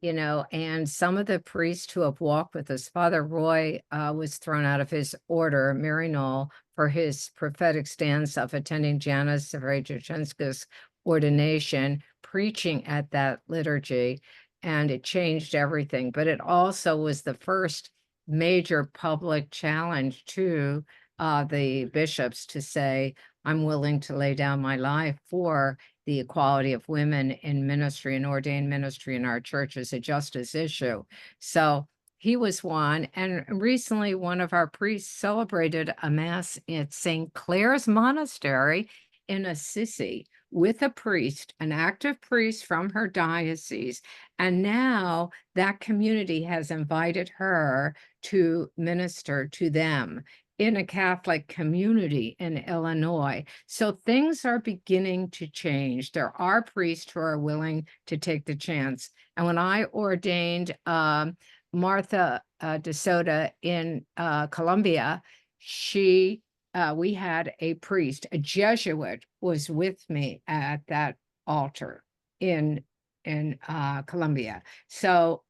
and some of the priests who have walked with us. Father Roy was thrown out of his order, Maryknoll, for his prophetic stance of attending Janice Severejewczynska's ordination, preaching at that liturgy, and it changed everything. But it also was the first major public challenge to the bishops to say, "I'm willing to lay down my life for the equality of women in ministry and ordained ministry in our church as a justice issue." So he was one. And recently, one of our priests celebrated a mass at St. Clare's Monastery in Assisi with a priest, an active priest from her diocese. And now that community has invited her to minister to them in a Catholic community in Illinois. So things are beginning to change. There are priests who are willing to take the chance. And when I ordained Martha DeSoto in Colombia, we had a priest, a Jesuit, was with me at that altar in Colombia. So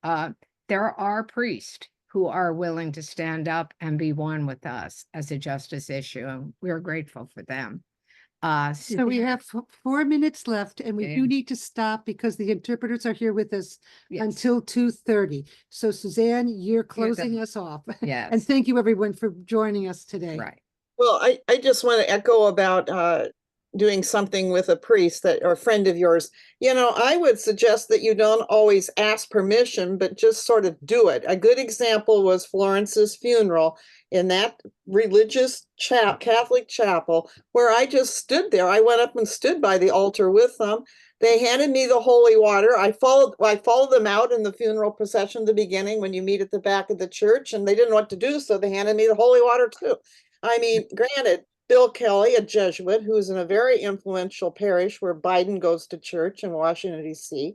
there are priests who are willing to stand up and be one with us as a justice issue, and we're grateful for them. So we have 4 minutes left, and we do need to stop because the interpreters are here with us until 2:30. So Suzanne, you're closing us off. Yes. And thank you everyone for joining us today. Right. Well, I just want to echo about doing something with a priest that or a friend of yours. I would suggest that you don't always ask permission, but just sort of do it. A good example was Florence's funeral in that religious Catholic chapel where I just stood there. I went up and stood by the altar with them. They handed me the holy water. I followed them out in the funeral procession at the beginning when you meet at the back of the church, and they didn't know what to do, so they handed me the holy water too. I mean, granted, Bill Kelly, a Jesuit who's in a very influential parish where Biden goes to church in Washington, D.C.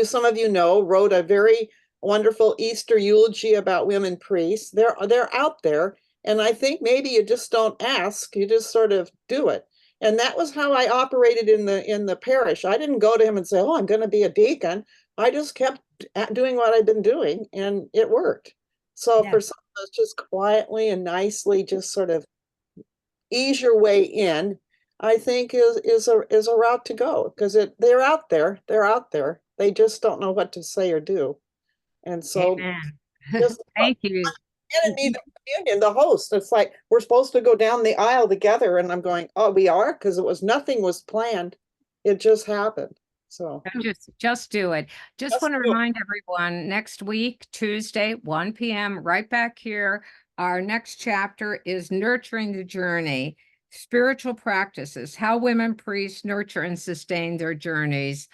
Some of you know, wrote a very wonderful Easter eulogy about women priests. They're out there. And I think maybe you just don't ask, you just sort of do it. And that was how I operated in the parish. I didn't go to him and say, oh, I'm going to be a deacon. I just kept doing what I've been doing, and it worked. So for some of us, just quietly and nicely, just sort of ease your way in, I think is a route to go, because they're out there. They just don't know what to say or do. And so just Thank you. and me, the communion, the host. It's like we're supposed to go down the aisle together, and I'm going, oh, we are, because nothing was planned. It just happened. So just do it. Just want to remind everyone, next week, Tuesday, 1 p.m., right back here. Our next chapter is Nurturing the Journey, Spiritual Practices, How Women Priests Nurture and Sustain Their Journeys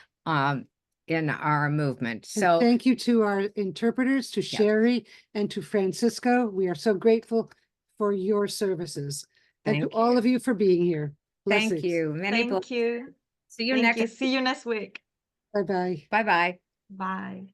in our movement. And So thank you to our interpreters, to Sherry and to Francisco. We are so grateful for your services. And to all of you for being here. Thank Blessings. you. Thank you. See you Thank next you. See you next week. Bye-bye. Bye-bye. Bye.